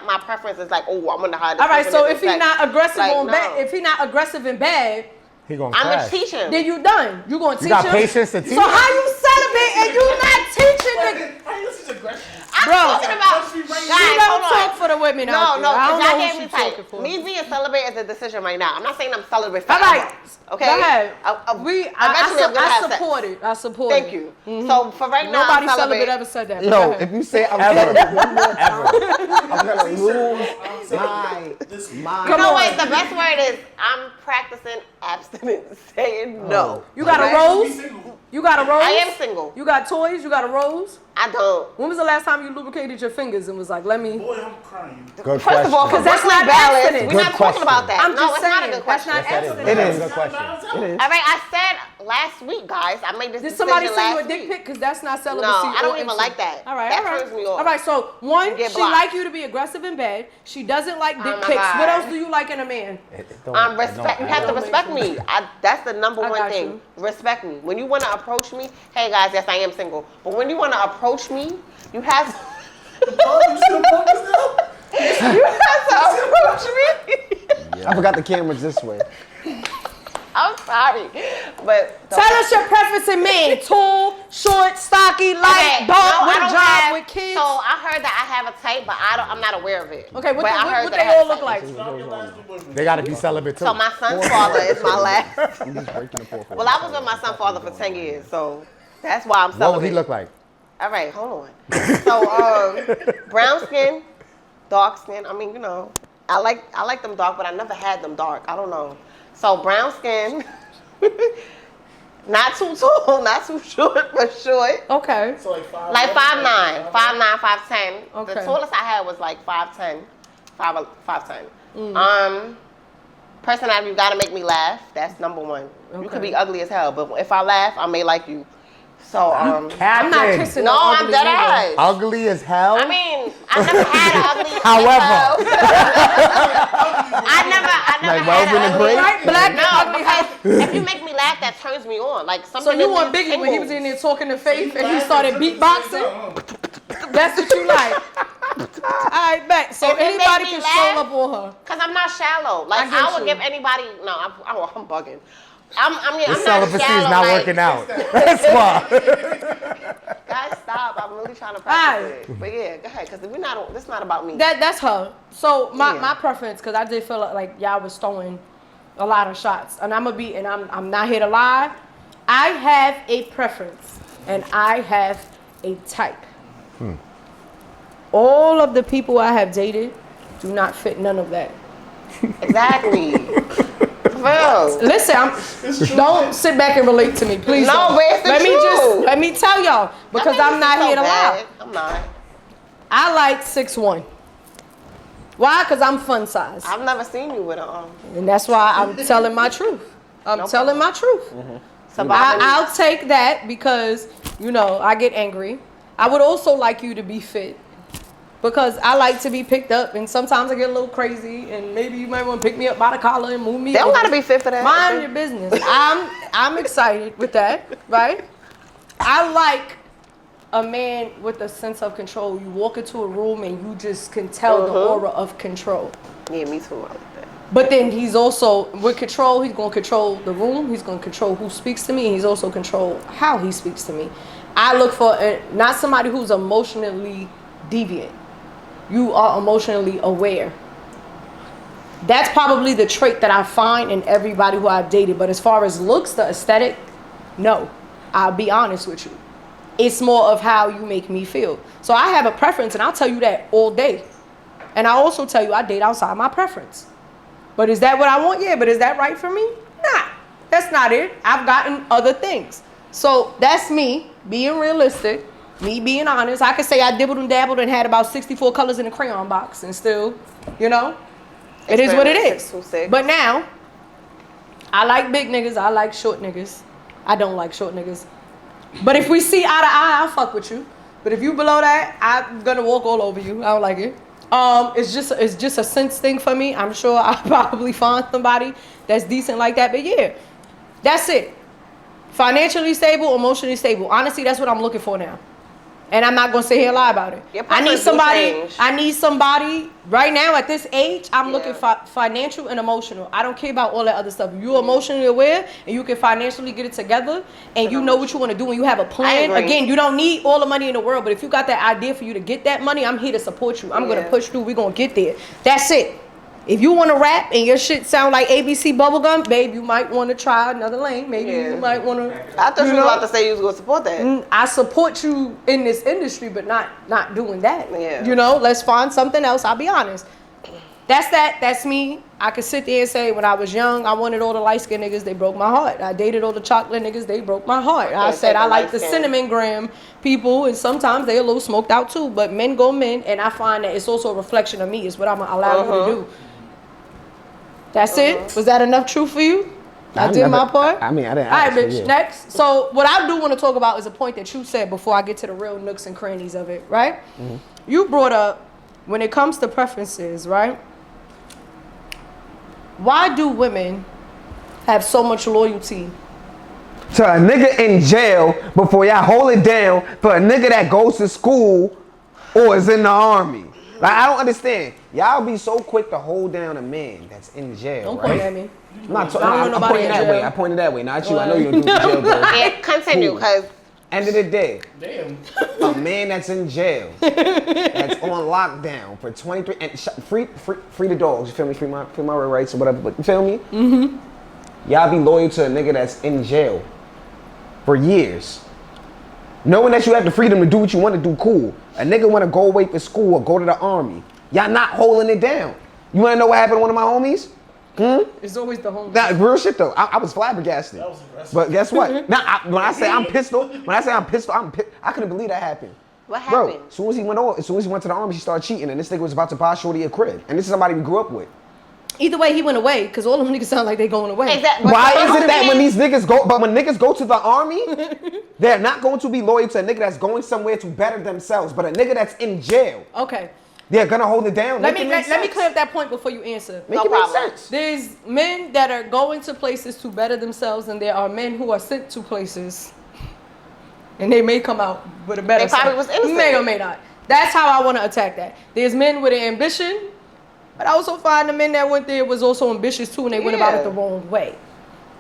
my preference. It's like, oh, I'm gonna hide this. All right. person So in if he's sex. not aggressive Like, on no. bed, if he not aggressive in bed, He gonna I'm gonna crash. teach him. then you done. You gonna teach got him. patience to teach So how you celibate and you not teaching the? Hey, this is aggression. I'm Bro, talking about you You guys. don't Hold talk on. for the women No, out no, there. I don't because know y'all who gave me she tight. talking for. Me being celibate is a decision right now. I'm not saying I'm celibate All forever. right. Okay. Go ahead. Eventually I I'm gonna have sex. support it. I support Thank it. you. So for right now, Nobody I'm celibate celibate. ever said that. Go Yo, ahead. if you say I'm Ever. celibate one more time, I'm gonna lose my You mind. know what? The best word is I'm practicing abstinence, saying no. You got a Okay? rose? You got a rose? I am single. You got toys? You got a rose? I don't. When was the last time you lubricated your fingers and was like, let me? Boy, I'm crying. Good First of all, question. because that's that's not not balance. abstinence. We're not Good talking about question. that. I'm No, just it's not a saying, good that's question. not abstinence. It That's is. a good question. All right, I said last week, guys. I made this Did decision somebody send you a last dick week. pic? Because that's not celibacy. No, I don't or even abstinence. like that. All right, That all right. turns me off. All right, so one, You get she blocked. like you to be aggressive in bed. She doesn't like dick my pics. God. What else do you like in a man? Respect. You have to respect me. That's the number I one got thing. you. Respect me. When you want to approach me, hey guys, yes, I am single. But when you want to approach me, you have to. You have to approach me. I forgot the camera's this way. I'm sorry, but Tell us your preference in men. Tall, short, stocky, light, Okay, dark, no, with I a don't job, have- with kids. So I heard that I have a type, but I'm not aware of it. Okay, what But I heard what that they I have all a look type. like? They gotta be celibate too. So my son's father is my last. I'm just breaking the fourth wall. Well, I was with my son's father for 10 years, so that's why I'm What celibate. would he look like? All right, hold on. So, brown skin, dark skin. I mean, you know, I like them dark, but I never had them dark. I don't know. So brown skin, not too tall, not too short, but short. Okay. So like 5'9". Like 5'9", 5'10". Okay. The tallest I had was like 5'10", 5'10". Personality, you gotta make me laugh. That's number one. You could be ugly as hell, but if I laugh, I may like you. So I'm Captain. not kissing no, I'm ugly dead nigga. eyes. Ugly as hell. I mean, I never had an ugly. However. I never Like had Wells in an the ugly. Grape? Right, black and No, ugly. because if you make me laugh, that turns me on. Like something. So you in want me Biggie when he was tingles. in there talking to Faith and he started beatboxing? That's what you like. All right, bet. So If it make anybody me can laugh- show up on her. Cause I'm not shallow. Like I get I would you. give anybody. No, I'm bugging. I'm This not celibacy shallow. is not like, working out. That's why. Guys, stop! I'm really trying to Alright. practice it. But yeah, go ahead. Cause we're not. This not about me. That's her. So my Yeah. my preference, because I did feel like y'all was throwing a lot of shots, and I'm not here to lie. I have a preference, and I have a type. All of the people I have dated do not fit none of that. Exactly. Well, Listen, don't sit back and relate to me, please. No, don't. but it's the Let me tell y'all, because I'm not here to lie. I'm not. I like 6'1". Why? Because I'm fun size. I've never seen you with a And that's why I'm telling my truth. I'm telling my truth. I'll take that because, you know, I get angry. I would also like you to be fit because I like to be picked up, and sometimes I get a little crazy, and maybe you might want to pick me up by the collar and move me. They don't gotta be fit for that. Mind your business. I'm excited with that, right? I like a man with a sense of control. You walk into a room and you just can tell the aura of control. Yeah, me too. I like that. But then he's also, with control, he's going to control the room. He's going to control who speaks to me. And he's also control how he speaks to me. I look for not somebody who's emotionally deviant. You are emotionally aware. That's probably the trait that I find in everybody who I've dated. But as far as looks, the aesthetic, no. I'll be honest with you. It's more of how you make me feel. So I have a preference, and I'll tell you that all day. And I also tell you I date outside my preference. But is that what I want? Yeah, but is that right for me? Nah, that's not it. I've gotten other things. So that's me being realistic, me being honest. I could say I dibbled and dabbled and had about 64 colors in a crayon box and still, you know, it is what it is. But now, I like big niggas. I like short niggas. I don't like short niggas. But if we see eye to eye, I'll fuck with you. But if you below that, I'm gonna walk all over you. I don't like it. It's just a sense thing for me. I'm sure I'll probably find somebody that's decent like that. But yeah, that's it. Financially stable, emotionally stable. Honestly, that's what I'm looking for now. And I'm not gonna sit here and lie about it. I need somebody right now at this age. I'm looking for financial and emotional. I don't care about all that other stuff. You're emotionally aware and you can financially get it together and you know what you want to do and you have a plan. Again, you don't need all the money in the world, but if you got that idea for you to get that money, I'm here to support you. I'm gonna push through. We're gonna get there. That's it. If you want to rap and your shit sound like ABC bubblegum, babe, you might want to try another lane. Maybe you might want to. I thought you were about to say you was going to support that. I support you in this industry, but not doing that. Yeah. You know, let's find something else. I'll be honest. That's that. That's me. I could sit there and say when I was young, I wanted all the light-skinned niggas. They broke my heart. I dated all the chocolate niggas. They broke my heart. I said I like the cinnamon gram people, and sometimes they're a little smoked out too. But men go men, and I find that it's also a reflection of me. It's what I'm allowed you to do. That's it? Was that enough truth for you? I did my part? I mean, I didn't. All right, bitch, next. So what I do want to talk about is a point that you said before I get to the real nooks and crannies of it, right? You brought up, when it comes to preferences, right? Why do women have so much loyalty to a nigga in jail before y'all hold it down for a nigga that goes to school or is in the army? Like, I don't understand. Y'all be so quick to hold down a man that's in jail, Don't right? point at me. I'm not talking. I'm pointing that way. I pointed that way. Not you. I know you're in jail, bro. Yeah, continue, because end of the day, Damn. a man that's in jail, that's on lockdown for 23 and free the dogs. You feel me? Free my rights or whatever. But you feel me? Y'all be loyal to a nigga that's in jail for years, knowing that you have the freedom to do what you want to do. Cool. A nigga want to go away for school or go to the army. Y'all not holding it down. You want to know what happened to one of my homies? It's always the homie. Nah, real shit though. I was flabbergasted. That was aggressive. But guess what? Now, when I say I'm pissed, I couldn't believe that happened. what happened? Bro, as soon as he went to the army, he started cheating, and this nigga was about to buy Shorty a crib. And this is somebody we grew up with. Either way, he went away, because all them niggas sound like they going away. Exactly. Why is it that when these niggas go, but when niggas go to the army, they're not going to be loyal to a nigga that's going somewhere to better themselves, but a nigga that's in jail. Okay. They're gonna hold it down. Let me clear up that point before you answer. Make it make sense. There's men that are going to places to better themselves, and there are men who are sent to places, and they may come out with a better. They probably was innocent. May or may not. That's how I want to attack that. There's men with an ambition, but I also find the men that went there was also ambitious too, and they went about it the wrong way.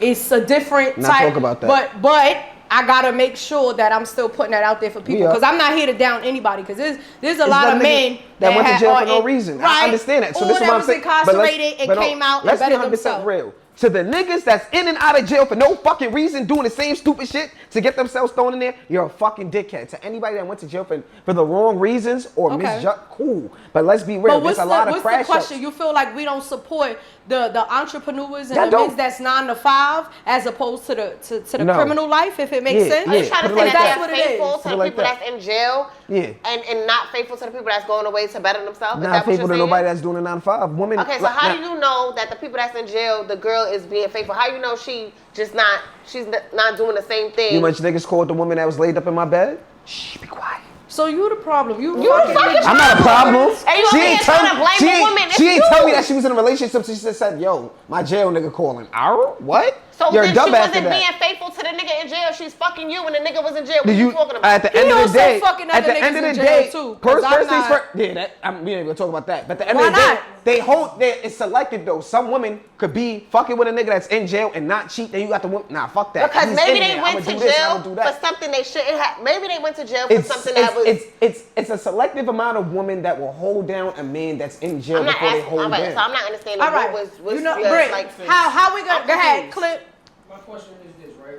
It's a different type. Talk about that. But I gotta make sure that I'm still putting that out there for people, because I'm not here to down anybody, because there's a lot of men that went to jail for no reason. Right? I understand that. So or this is what I'm was saying. Incarcerated and came out and let's be bettered 100% themselves. real. To the niggas that's in and out of jail for no fucking reason, doing the same stupid shit to get themselves thrown in there, you're a fucking dickhead. To anybody that went to jail for the wrong reasons or misjudged, cool. But let's be real, there's a lot of crash the question? outs. You feel like we don't support the entrepreneurs and the men that's 9 to 5 as opposed to the criminal life, if it makes sense? Are you trying to say that they're faithful to the people that. that's in jail? Yeah. And not faithful to the people that's going away to better themselves? Not faithful to nobody that's doing a 9 to 5. Women. Okay, so how do you know that the people that's in jail, the girl is being faithful? How you know she's not doing the same thing? You much niggas called the woman that was laid up in my bed? Shh, be quiet. So you the problem. You the fucking I'm not a problem. And you ain't trying to blame the woman. She ain't tell me that she was in a relationship. So she just said, "Yo, my jail nigga calling." What? So You're then dumb she after wasn't that. being faithful to the nigga in jail. She's fucking you when the nigga was in jail. What Did you talking about? At the end of the day, fucking at other the end of niggas the in jail day, too, first things not- first. Yeah, we ain't gonna talk about that. But at the end Why of the day, not? it's selective though. Some women could be fucking with a nigga that's in jail and not cheat. Then you got the woman. Nah, fuck that. Because He's maybe in they there. went I'ma to do this, jail I'ma do that. for something they shouldn't have. Maybe they went to jail for something that was. It's a selective amount of women that will hold down a man that's in jail I'm not before they asking. hold All right, down. so I'm not understanding All right. what was you know, your, Britt, like. how we gonna go ahead, confused. clip? My question is this, right?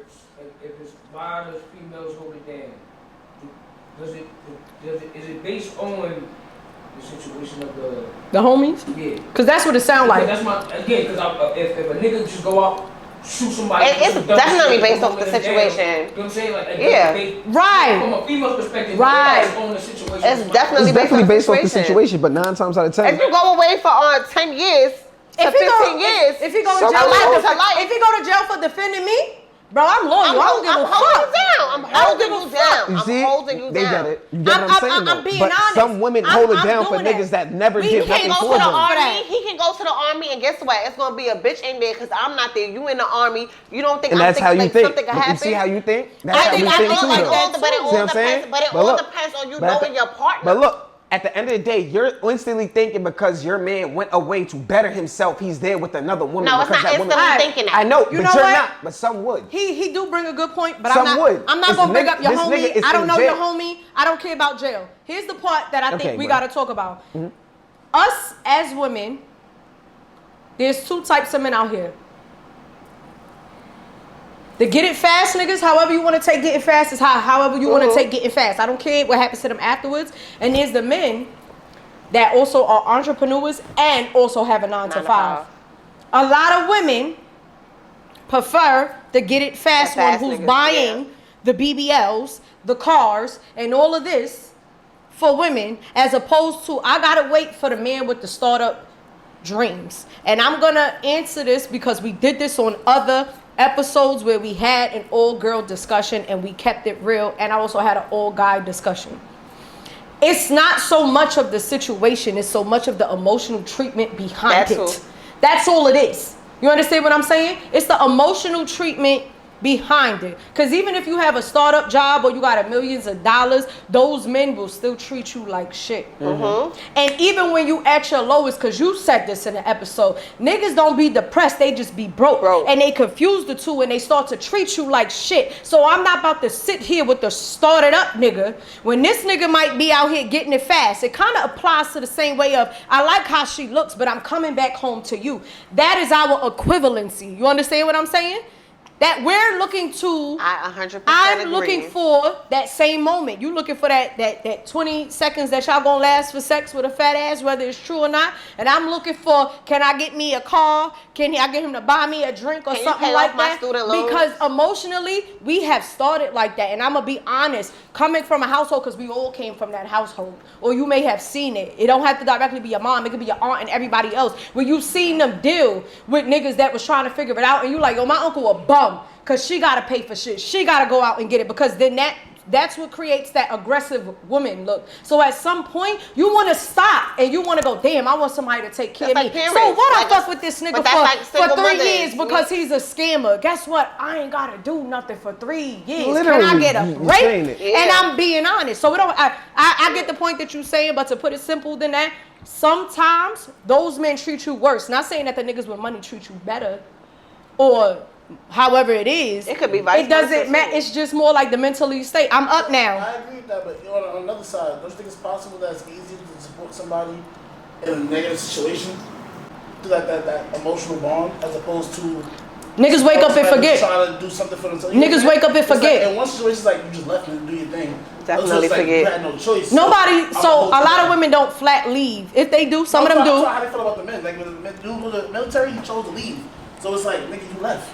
If it's why does females hold it down? Is it based on the situation of the homies? Yeah. Cause that's what it sound like. That's my if a nigga just go out shoot somebody, It's definitely based off the situation. You know what I'm saying? Like Right. From a female's perspective, Right. it's based on the situation. It's definitely based off the situation, but 9 times out of 10. If you go away for 10 years to 15 years, if he go to jail, if he go to jail for defending me, bro, I'm loyal. I don't give a fuck. I'm holding you down. You see? I'm holding you They down. get it. You get what I'm saying, I'm though. being But honest. some women hold it down for doing that. niggas that never He give can nothing go for to the them. army. He can go to the army, and guess what? It's gonna be a bitch in there because I'm not there. You in the army. You don't think And I'm that's how you like think. something could But happen? you see how you think? That's I how think you I think feel too, like though. all the, but it See what all I'm saying? depends. But it But all look, depends on you but at knowing the- your partner. But look, at the end of the day, you're instantly thinking because your man went away to better himself, he's there with another woman. No, it's because not that woman. instantly thinking that. I know, You but know you're what? not. But some would. He do bring a good point, but Some I'm not. would. I'm not This gonna bring nigga- up your this nigga homie. is I don't in know jail. your homie. I don't care about jail. Here's the part that I think Okay, we bro. gotta talk about. Us as women, there's 2 types of men out here. The get it fast niggas, however you want to take getting fast is however you want to take getting fast. I don't care what happens to them afterwards. And there's the men that also are entrepreneurs and also have a 9 to 5. A lot of women prefer the get it fast The one fast who's niggas, buying the BBLs, the cars, and all of this for women, as opposed to I gotta wait for the man with the startup dreams. And I'm gonna answer this because we did this on other episodes where we had an all-girl discussion and we kept it real, and I also had an all-guy discussion. It's not so much of the situation, it's so much of the emotional treatment behind it. That's all it is. You understand what I'm saying? It's the emotional treatment behind it. Because even if you have a startup job or you got millions of dollars, those men will still treat you like shit. And even when you at your lowest, because you said this in the episode, niggas don't be depressed, they just be broke. And they confuse the two and they start to treat you like shit. So I'm not about to sit here with the started up nigga when this nigga might be out here getting it fast. It kind of applies to the same way of, I like how she looks, but I'm coming back home to you. That is our equivalency. You understand what I'm saying? That we're looking to, I 100% I'm agree. looking for that same moment. You looking for that 20 seconds that y'all gonna last for sex with a fat ass, whether it's true or not. And I'm looking for, can I get me a car? Can I get him to buy me a drink or Can you something pay like off my that? student loans? Because emotionally, we have started like that. And I'm gonna be honest, coming from a household, because we all came from that household, or you may have seen it. It don't have to directly be your mom. It could be your aunt and everybody else. Where you seen them deal with niggas that was trying to figure it out, and you like, yo, my uncle a bum. Because she got to pay for shit. She got to go out and get it. Because then that's what creates that aggressive woman look. So at some point, you want to stop. And you want to go, damn, I want somebody to take care of me. Parents. So what Like I fuck with this nigga for 3 years because he's a scammer. Guess what? I ain't got to do nothing for 3 years. Literally, Can I get a break? Yeah. And I'm being honest. So I get the point that you're saying. But to put it simple than that, sometimes those men treat you worse. Not saying that the niggas with money treat you better. Or however it is, it could be vice versa. It doesn't matter. It's just more like the mentally state. I'm up now. I agree with that, but on another side, don't you think it's possible that it's easier to support somebody in a negative situation through that emotional bond as opposed to Niggas wake up and forget. Trying to do something for themselves. Niggas wake up and forget. Like, in one situation, it's like you just left and do your thing. Definitely like forget. You had no choice. Nobody. So a lot of them. women don't flat leave. If they do, some of them do. How they feel about the men? Like when the men do the military, he chose to leave. So it's like, nigga, you left.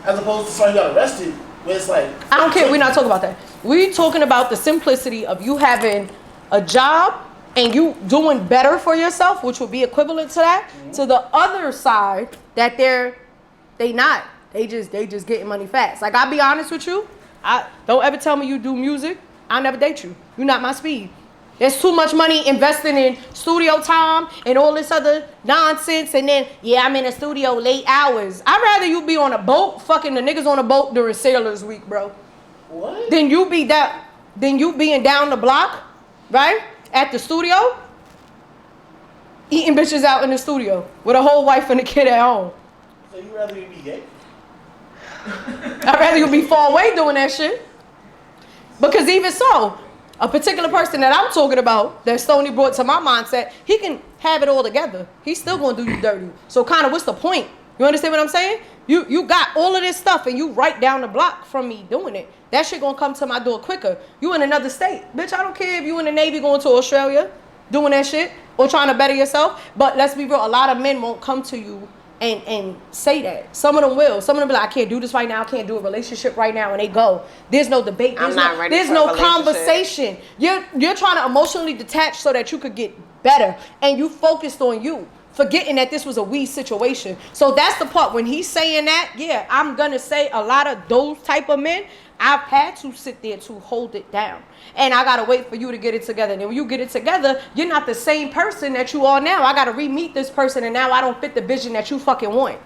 As opposed to somebody who got arrested, where it's like. I don't care. We're not talking about that. We're talking about the simplicity of you having a job and you doing better for yourself, which would be equivalent to that. To the other side, that they not. They just getting money fast. Like, I'll be honest with you. Don't ever tell me you do music. I'll never date you. You're not my speed. There's too much money investing in studio time and all this other nonsense. And then, I'm in a studio late hours. I'd rather you be on a boat, fucking the niggas on a boat during Sailors Week, bro. What? Then you being down the block, right? At the studio, eating bitches out in the studio with a whole wife and a kid at home. So you rather you be gay? I'd rather you be far away doing that shit. Because even so, a particular person that I'm talking about, that Stoney brought to my mindset, he can have it all together. He's still gonna do you dirty. So kind of what's the point? You understand what I'm saying? You got all of this stuff and you right down the block from me doing it. That shit gonna come to my door quicker. You in another state. Bitch, I don't care if you in the Navy going to Australia doing that shit or trying to better yourself. But let's be real, a lot of men won't come to you and say that. Some of them will. Some of them be like, I can't do this right now. I can't do a relationship right now. And they go. There's no debate. There's no conversation. You're trying to emotionally detach so that you could get better. And you focused on you, forgetting that this was a we situation. So that's the part. When he's saying that, I'm going to say a lot of those type of men, I've had to sit there to hold it down. And I got to wait for you to get it together. And when you get it together, you're not the same person that you are now. I got to re-meet this person, and now I don't fit the vision that you fucking want.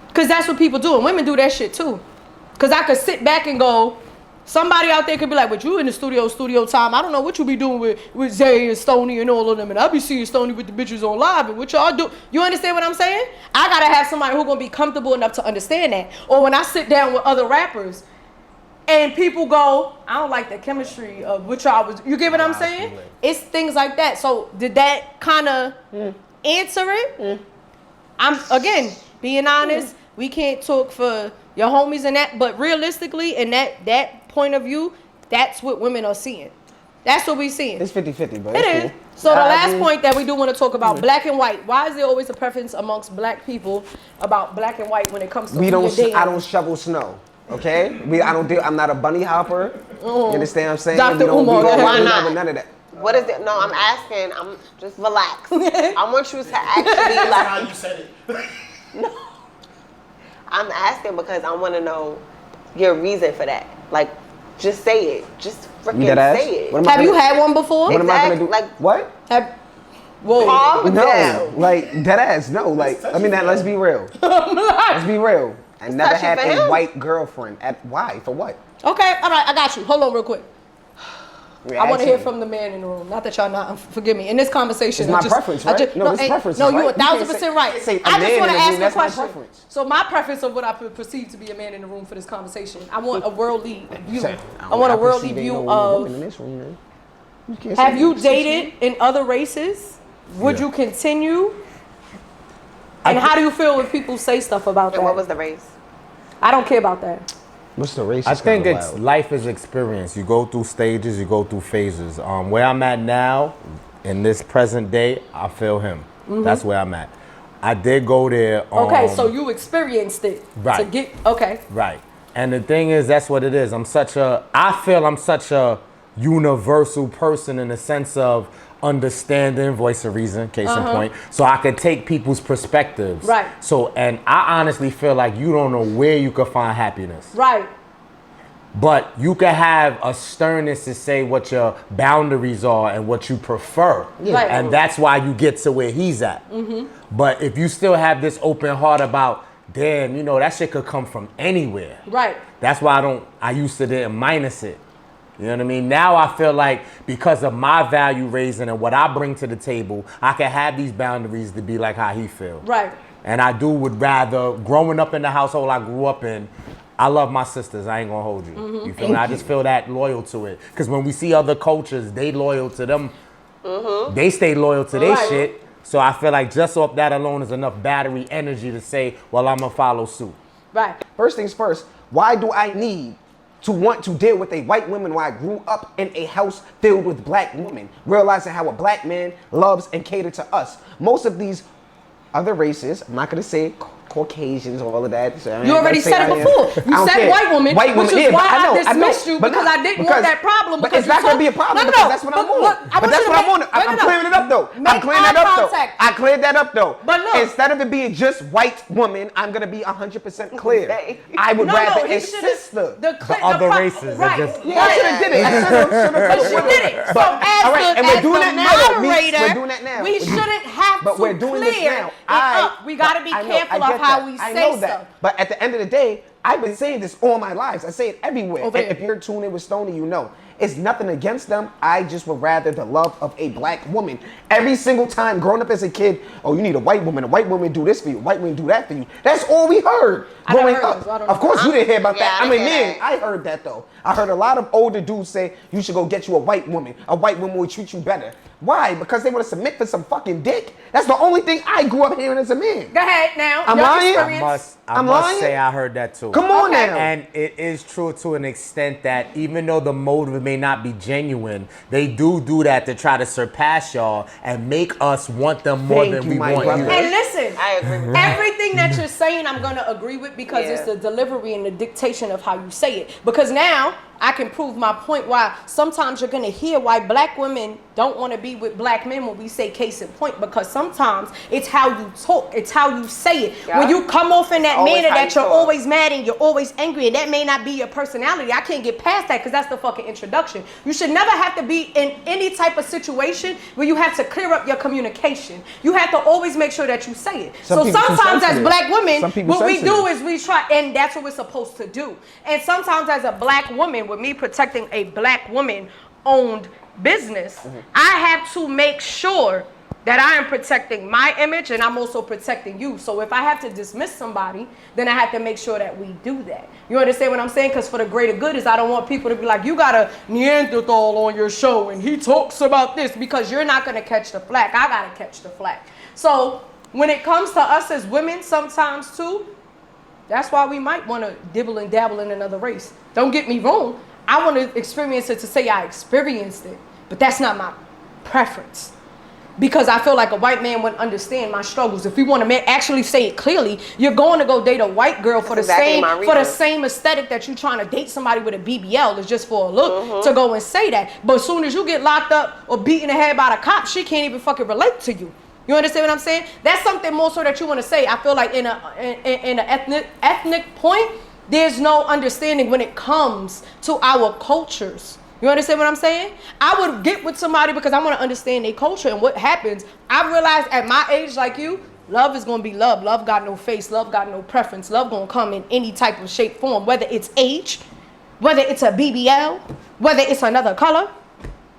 Because that's what people do. And women do that shit too. Because I could sit back and go, somebody out there could be like, but you in the studio time. I don't know what you be doing with Zay and Stoney and all of them. And I be seeing Stoney with the bitches on live. And what y'all do? You understand what I'm saying? I got to have somebody who's going to be comfortable enough to understand that. Or when I sit down with other rappers, and people go, I don't like the chemistry of what y'all was. You get what I'm saying? It's things like that. So did that kind of answer it? I'm again being honest. We can't talk for your homies and that, but realistically, in that point of view, that's what women are seeing. That's what we seeing. It's 50-50, but it is. cool. So the last point that we do want to talk about, black and white. Why is there always a preference amongst black people about black and white when it comes to I don't shovel snow. Okay, I'm not a bunny hopper. You understand what I'm saying? Dr. Umar, why not? None of that. What is it? No, I'm asking. I'm just relax. I want you to actually That's how you said it. No, I'm asking because I want to know your reason for that. Like, just say it. Just freaking say it. Have you had one before? What am I gonna do? Like what? Calm down. Like dead ass. No, like I mean that. Let's be real. Let's be real. I never had a white girlfriend. Why? For what? Okay, all right, I got you. Hold on real quick. I want to hear from the man in the room. Not that y'all not, forgive me. In this conversation, it's my preference, right? His preference. No, you're 1,000% right. I just want to ask a question. So my preference of what I perceive to be a man in the room for this conversation, I want a worldly view. I want a worldly view of. Have you dated in other races? Would you continue? And how do you feel when people say stuff about that? And what was the race? I don't care about that. What's the race? I think it's life is experience. You go through stages, you go through phases. Where I'm at now, in this present day, I feel him. That's where I'm at. I did go there. Okay, so you experienced it. Right. Right. And the thing is, that's what it is. I feel I'm such a universal person in the sense of understanding, voice of reason, case in point. So I could take people's perspectives. Right. So, and I honestly feel like you don't know where you could find happiness. Right. But you can have a sternness to say what your boundaries are and what you prefer. Yeah. Right. And that's why you get to where he's at. But if you still have this open heart about, damn, you know, that shit could come from anywhere. Right. That's why I used to didn't minus it. You know what I mean? Now I feel like because of my value raising and what I bring to the table, I can have these boundaries to be like how he feels. Right. And I would rather, growing up in the household I grew up in, I love my sisters. I ain't gonna hold you. You feel me? I just feel that loyal to it. Because when we see other cultures, they loyal to them. They stay loyal to their shit. So I feel like just off that alone is enough battery energy to say, well, I'm going to follow suit. Right. First things first, why do I need to want to deal with a white woman when I grew up in a house filled with black women, realizing how a black man loves and caters to us? Most of these other races, I'm not going to say Caucasians, all of that. So you already said it before. You said white woman, which is why I dismissed you because I didn't want that problem. But it's not going to be a problem because that's what I'm on. But that's what I'm on. I'm clearing it up though. I'm clearing that up though. I cleared that up though. But look, instead of it being just white woman, I'm going to be 100% clear. I would rather a sister. The other races are just. Yeah, I should have did it. But she did it. So as the moderator, we're doing that now. We shouldn't have to clear it up. We got to be careful of how we say stuff. But at the end of the day, I've been saying this all my lives. I say it everywhere. And if you're tuning in with Stoney, you know. It's nothing against them. I just would rather the love of a black woman. Every single time growing up as a kid, oh, you need a white woman. A white woman do this for you. A white woman do that for you. That's all we heard growing up. Of course, you didn't hear about that. I mean, man, I heard that though. I heard a lot of older dudes say you should go get you a white woman. A white woman will treat you better. Why? Because they want to submit for some fucking dick? That's the only thing I grew up hearing as a man. Go ahead now. I'm lying? I must say I heard that too. Come on now. And it is true to an extent that even though the motive may not be genuine, they do that to try to surpass y'all and make us want them more than we want you. And listen, I agree with everything that you're saying I'm going to agree with because it's the delivery and the dictation of how you say it. Because now I can prove my point why sometimes you're going to hear why black women don't want to be with black men when we say case in point, because sometimes it's how you talk, it's how you say it. Yeah. When you come off in that manner that you're always mad and you're always angry and that may not be your personality, I can't get past that because that's the fucking introduction. You should never have to be in any type of situation where you have to clear up your communication. You have to always make sure that you say it. So sometimes as black women, what we do is we try, and that's what we're supposed to do. And sometimes as a black woman, with me protecting a black woman owned business, I have to make sure that I am protecting my image and I'm also protecting you. So if I have to dismiss somebody, then I have to make sure that we do that. You understand what I'm saying? Because for the greater good is I don't want people to be like, you got a Neanderthal on your show and he talks about this, because you're not going to catch the flack. I got to catch the flack. So when it comes to us as women sometimes too, that's why we might want to dibble and dabble in another race. Don't get me wrong. I want to experience it to say I experienced it, but that's not my preference. Because I feel like a white man wouldn't understand my struggles. If we want to actually say it clearly, you're going to go date a white girl for the same aesthetic that you're trying to date somebody with a BBL. It's just for a look to go and say that. But as soon as you get locked up or beaten in the head by the cops, she can't even fucking relate to you. You understand what I'm saying? That's something more so that you want to say. I feel like in an ethnic point, there's no understanding when it comes to our cultures. You understand what I'm saying? I would get with somebody because I want to understand their culture and what happens. I realized at my age, like you, love is going to be love. Love got no face. Love got no preference. Love going to come in any type of shape, form, whether it's age, whether it's a BBL, whether it's another color,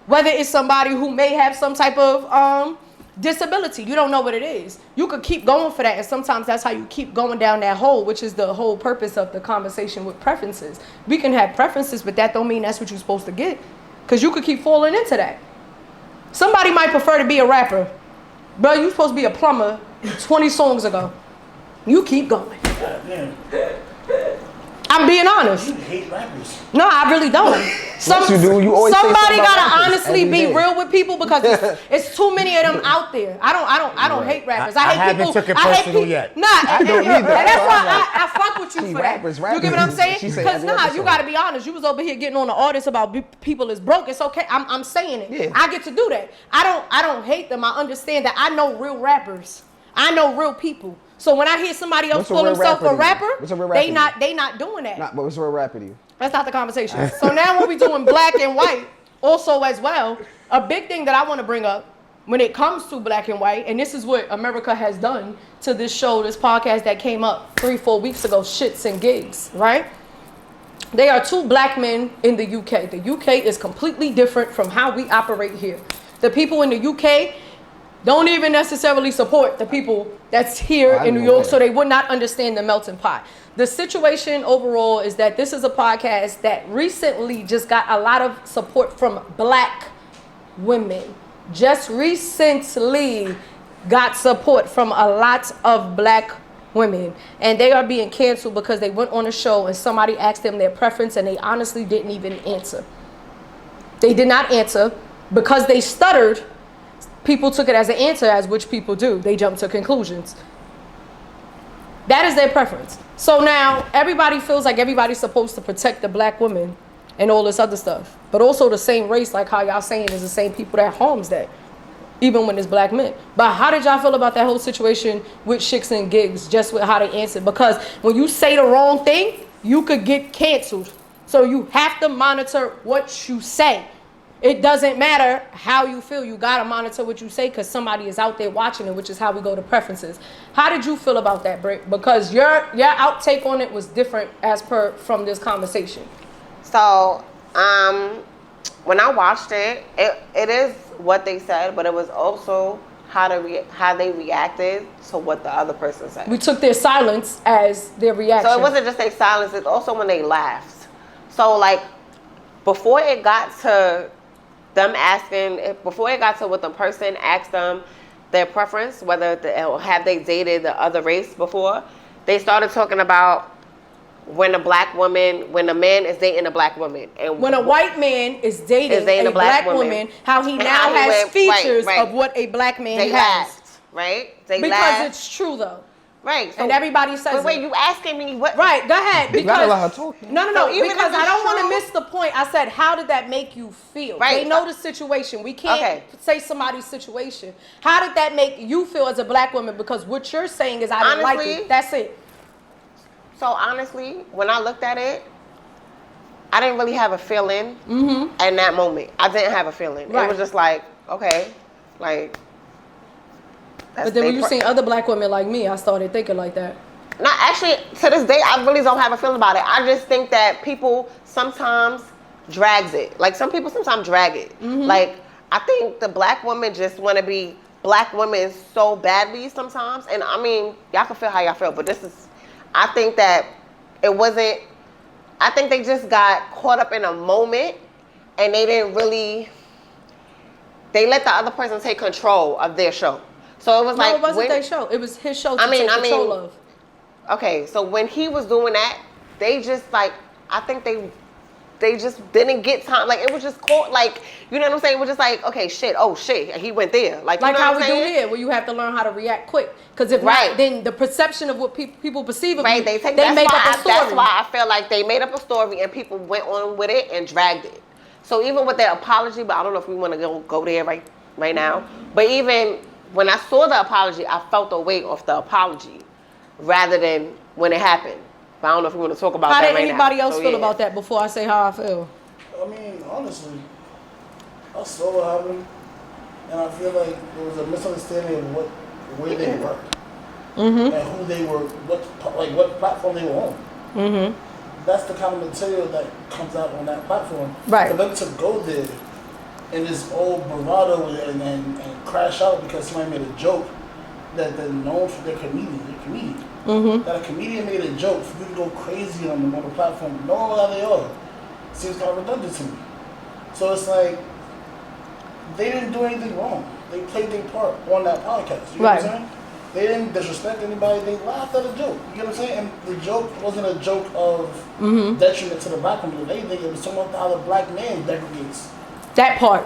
whether it's somebody who may have some type of disability. You don't know what it is. You could keep going for that, and sometimes that's how you keep going down that hole, which is the whole purpose of the conversation with preferences. We can have preferences, but that don't mean that's what you're supposed to get, because you could keep falling into that. Somebody might prefer to be a rapper, but you're supposed to be a plumber 20 songs ago. You keep going. I'm being honest. You hate rappers. No, I really don't. Yes, you do. You always somebody say gotta honestly be real with people, because it's too many of them out there. I don't hate rappers. I hate people. Took it personal yet. Nah, I don't either. And that's why I fuck with you for rappers, that. You get what I'm saying? Because you gotta be honest. You was over here getting on the artist about people is broke. It's okay. I'm saying it. Yeah. I get to do that. I don't hate them. I understand that. I know real rappers. I know real people. So when I hear somebody else call himself a rapper, they not doing that. But what's a real rapper to you? That's not the conversation. So now when we doing black and white, also as well, a big thing that I want to bring up when it comes to black and white, and this is what America has done to this show, this podcast that came up 3-4 weeks ago, Shits and Gigs, right? They are two black men in the UK. The UK is completely different from how we operate here. The people in the UK don't even necessarily support the people that's here in New York, so they would not understand the melting pot. The situation overall is that this is a podcast that recently just got a lot of support from black women. Just recently, got support from a lot of black women, and they are being canceled because they went on a show and somebody asked them their preference and they honestly didn't even answer. They did not answer because they stuttered. People took it as an answer, as which people do. They jump to conclusions. That is their preference. So now everybody feels like everybody's supposed to protect the black women and all this other stuff. But also the same race, like how y'all saying, is the same people that harms that, even when it's black men. But how did y'all feel about that whole situation with Chicks and Gigs, just with how they answered? Because when you say the wrong thing, you could get canceled. So you have to monitor what you say. It doesn't matter how you feel. You got to monitor what you say because somebody is out there watching it, which is how we go to preferences. How did you feel about that, Britt? Because your outtake on it was different as per from this conversation. So, when I watched it, it is what they said, but it was also how they reacted to what the other person said. We took their silence as their reaction. So it wasn't just their silence, it's also when they laughed. So like, before it got to them before it got to what the person asked them their preference, whether have they dated the other race before, they started talking about when a man is dating a black woman. And when a white man is dating a black woman, how he now has features of what a black man has. Laughed, right? Because it's true though. Right. So, and everybody says wait, you asking me what? Right, go ahead. Because, gotta let her talk. No, because I don't want to miss the point. I said, how did that make you feel? Right. They know the situation. We can't say somebody's situation. How did that make you feel as a black woman? Because what you're saying is I didn't like it. That's it. So honestly, when I looked at it, I didn't really have a feeling in that moment. I didn't have a feeling. Right. It was just like, okay, like. But then when you seen other black women like me, I started thinking like that. No, actually, to this day, I really don't have a feeling about it. I just think that people sometimes drags it. Like, some people sometimes drag it. Like, I think the black women just want to be black women so badly sometimes. And, I mean, y'all can feel how y'all feel, but I think that it wasn't, I think they just got caught up in a moment and they didn't really, they let the other person take control of their show. So it was like, it wasn't their show. It was his show to take control of. Okay, so when he was doing that, they just like, I think they just didn't get time. Like, it was just caught, like, you know what I'm saying? It was just like, okay, oh shit, he went there. Like you know how what we do here, where you have to learn how to react quick. Because if not, then the perception of what people perceive of you, they make up a story. That's why I feel like they made up a story and people went on with it and dragged it. So even with their apology, but I don't know if we want to go there right now. But even when I saw the apology, I felt the weight of the apology rather than when it happened. But I don't know if we want to talk about that right now. How did anybody else feel about that before I say how I feel? I mean, honestly, I saw what happened, and I feel like there was a misunderstanding of where they were, and who they were, what platform they were on. That's the kind of material that comes out on that platform. Right. For them to go there in this old bravado and crash out because somebody made a joke that they're known for their comedian. That a comedian made a joke, for you to go crazy on them on the platform, knowing how they are, seems kind of redundant to me. So it's like, they didn't do anything wrong. They played their part on that podcast. You know what I'm saying? They didn't disrespect anybody. They laughed at a joke. You know what I'm saying? And the joke wasn't a joke of detriment to the black woman. If anything, it was someone how the black man degrades. That part.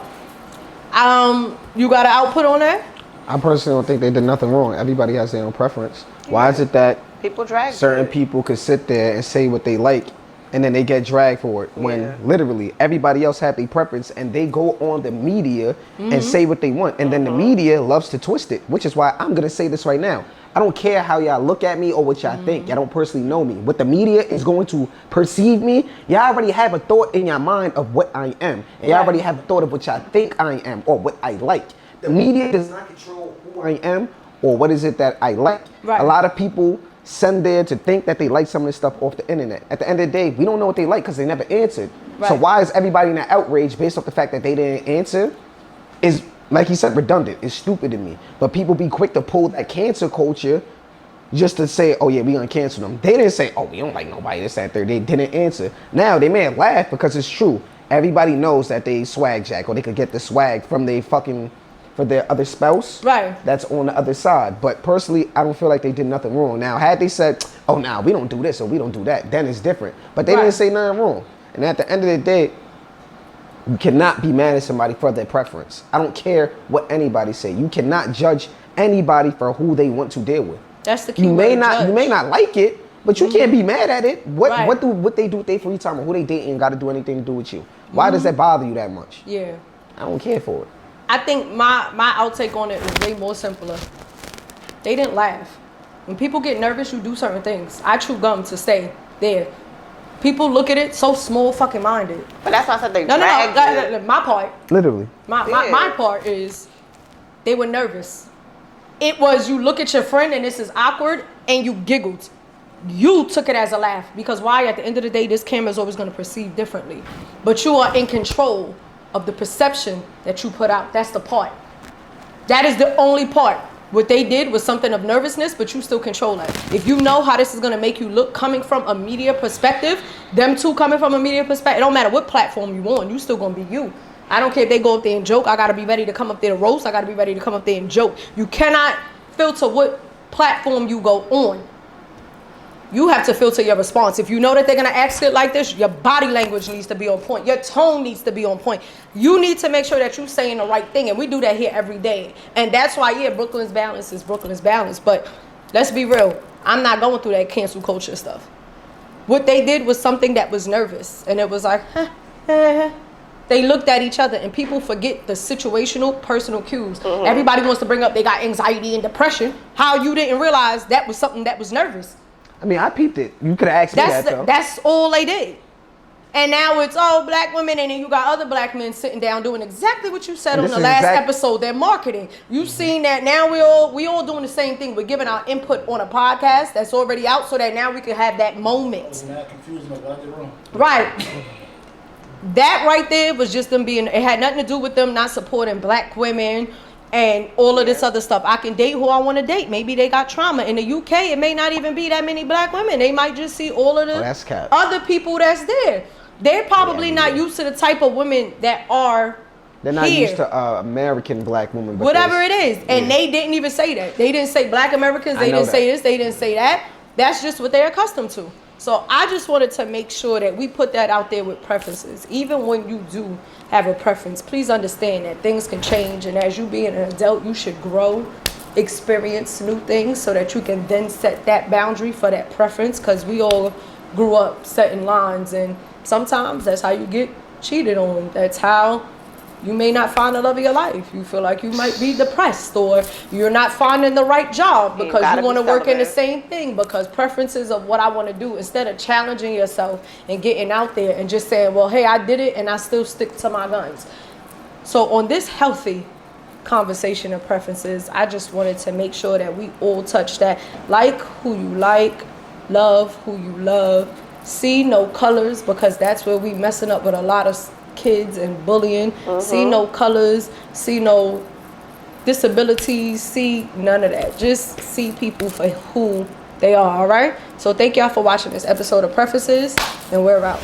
You got an output on that? I personally don't think they did nothing wrong. Everybody has their own preference. Why is it that people drag certain people could sit there and say what they like and then they get dragged for it when literally everybody else have their preference and they go on the media and say what they want, and then the media loves to twist it, which is why I'm gonna say this right now. I don't care how y'all look at me or what y'all think. Y'all don't personally know me. What the media is going to perceive me, y'all already have a thought in your mind of what I am. And y'all already have a thought of what y'all think I am or what I like. The media does not control who I am or what is it that I like. A lot of people send there to think that they like some of this stuff off the internet. At the end of the day, we don't know what they like because they never answered. So why is everybody in that outrage based off the fact that they didn't answer? Is, like he said, redundant. It's stupid to me. But people be quick to pull that cancel culture just to say, oh yeah, we gonna cancel them. They didn't say, oh, we don't like nobody, this, that, third. They didn't answer. Now, they may laugh because it's true. Everybody knows that they swag jack or they could get the swag from for their other spouse. Right. That's on the other side. But personally, I don't feel like they did nothing wrong. Now, had they said, oh, nah, we don't do this or we don't do that, then it's different. But they didn't say nothing wrong. And at the end of the day, you cannot be mad at somebody for their preference. I don't care what anybody say. You cannot judge anybody for who they want to deal with. That's the key. You may not like it, but you can't be mad at it. What they do with their free time or who they dating got to do anything to do with you? Why does that bother you that much? Yeah. I don't care for it. I think my outtake on it is way more simpler. They didn't laugh. When people get nervous, you do certain things. I chew gum to stay there. People look at it so small fucking minded. But that's why I said they No, my part. Literally. My part is they were nervous. It was you look at your friend and this is awkward and you giggled. You took it as a laugh because why? At the end of the day, this camera is always going to perceive differently. But you are in control of the perception that you put out. That's the part. That is the only part. What they did was something of nervousness, but you still control it. If you know how this is going to make you look coming from a media perspective, them two coming from a media perspective, it don't matter what platform you on, you still going to be you. I don't care if they go up there and joke. I got to be ready to come up there to roast. I got to be ready to come up there and joke. You cannot filter what platform you go on. You have to filter your response. If you know that they're going to ask it like this, your body language needs to be on point. Your tone needs to be on point. You need to make sure that you're saying the right thing. And we do that here every day. And that's why, yeah, Brooklyn's balance is Brooklyn's balance. But let's be real. I'm not going through that cancel culture stuff. What they did was something that was nervous. And it was like, They looked at each other, and people forget the situational, personal cues. Everybody wants to bring up they got anxiety and depression. How you didn't realize that was something that was nervous. I mean, I peeped it. You could have asked me that, though. That's all they did. And now it's all black women, and then you got other black men sitting down doing exactly what you said on the last episode. They're marketing. You've seen that now we all doing the same thing. We're giving our input on a podcast that's already out so that now we can have that moment. Right. That right there was just them being, it had nothing to do with them not supporting black women and all of this other stuff. I can date who I want to date. Maybe they got trauma. In the UK, it may not even be that many black women. They might just see all of the other people that's there. They're probably not used to the type of women that are They're not here. used to American black women. Whatever it is. And they didn't even say that. They didn't say black Americans. They didn't say this. They didn't say that. That's just what they're accustomed to. So I just wanted to make sure that we put that out there with preferences. Even when you do have a preference, please understand that things can change. And as you being an adult, you should grow, experience new things so that you can then set that boundary for that preference. Because we all grew up setting lines, and sometimes that's how you get cheated on. That's how you may not find the love of your life. You feel like you might be depressed, or you're not finding the right job because you want to work in the same thing, because preferences of what I want to do, instead of challenging yourself and getting out there and just saying, well, hey, I did it and I still stick to my guns. So on this healthy conversation of preferences, I just wanted to make sure that we all touch that. Like who you like, love who you love, see no colors, because that's where we messing up with a lot of kids and bullying. See no colors, see no disabilities, see none of that. Just see people for who they are, all right? So thank y'all for watching this episode of Preferences, and we're out.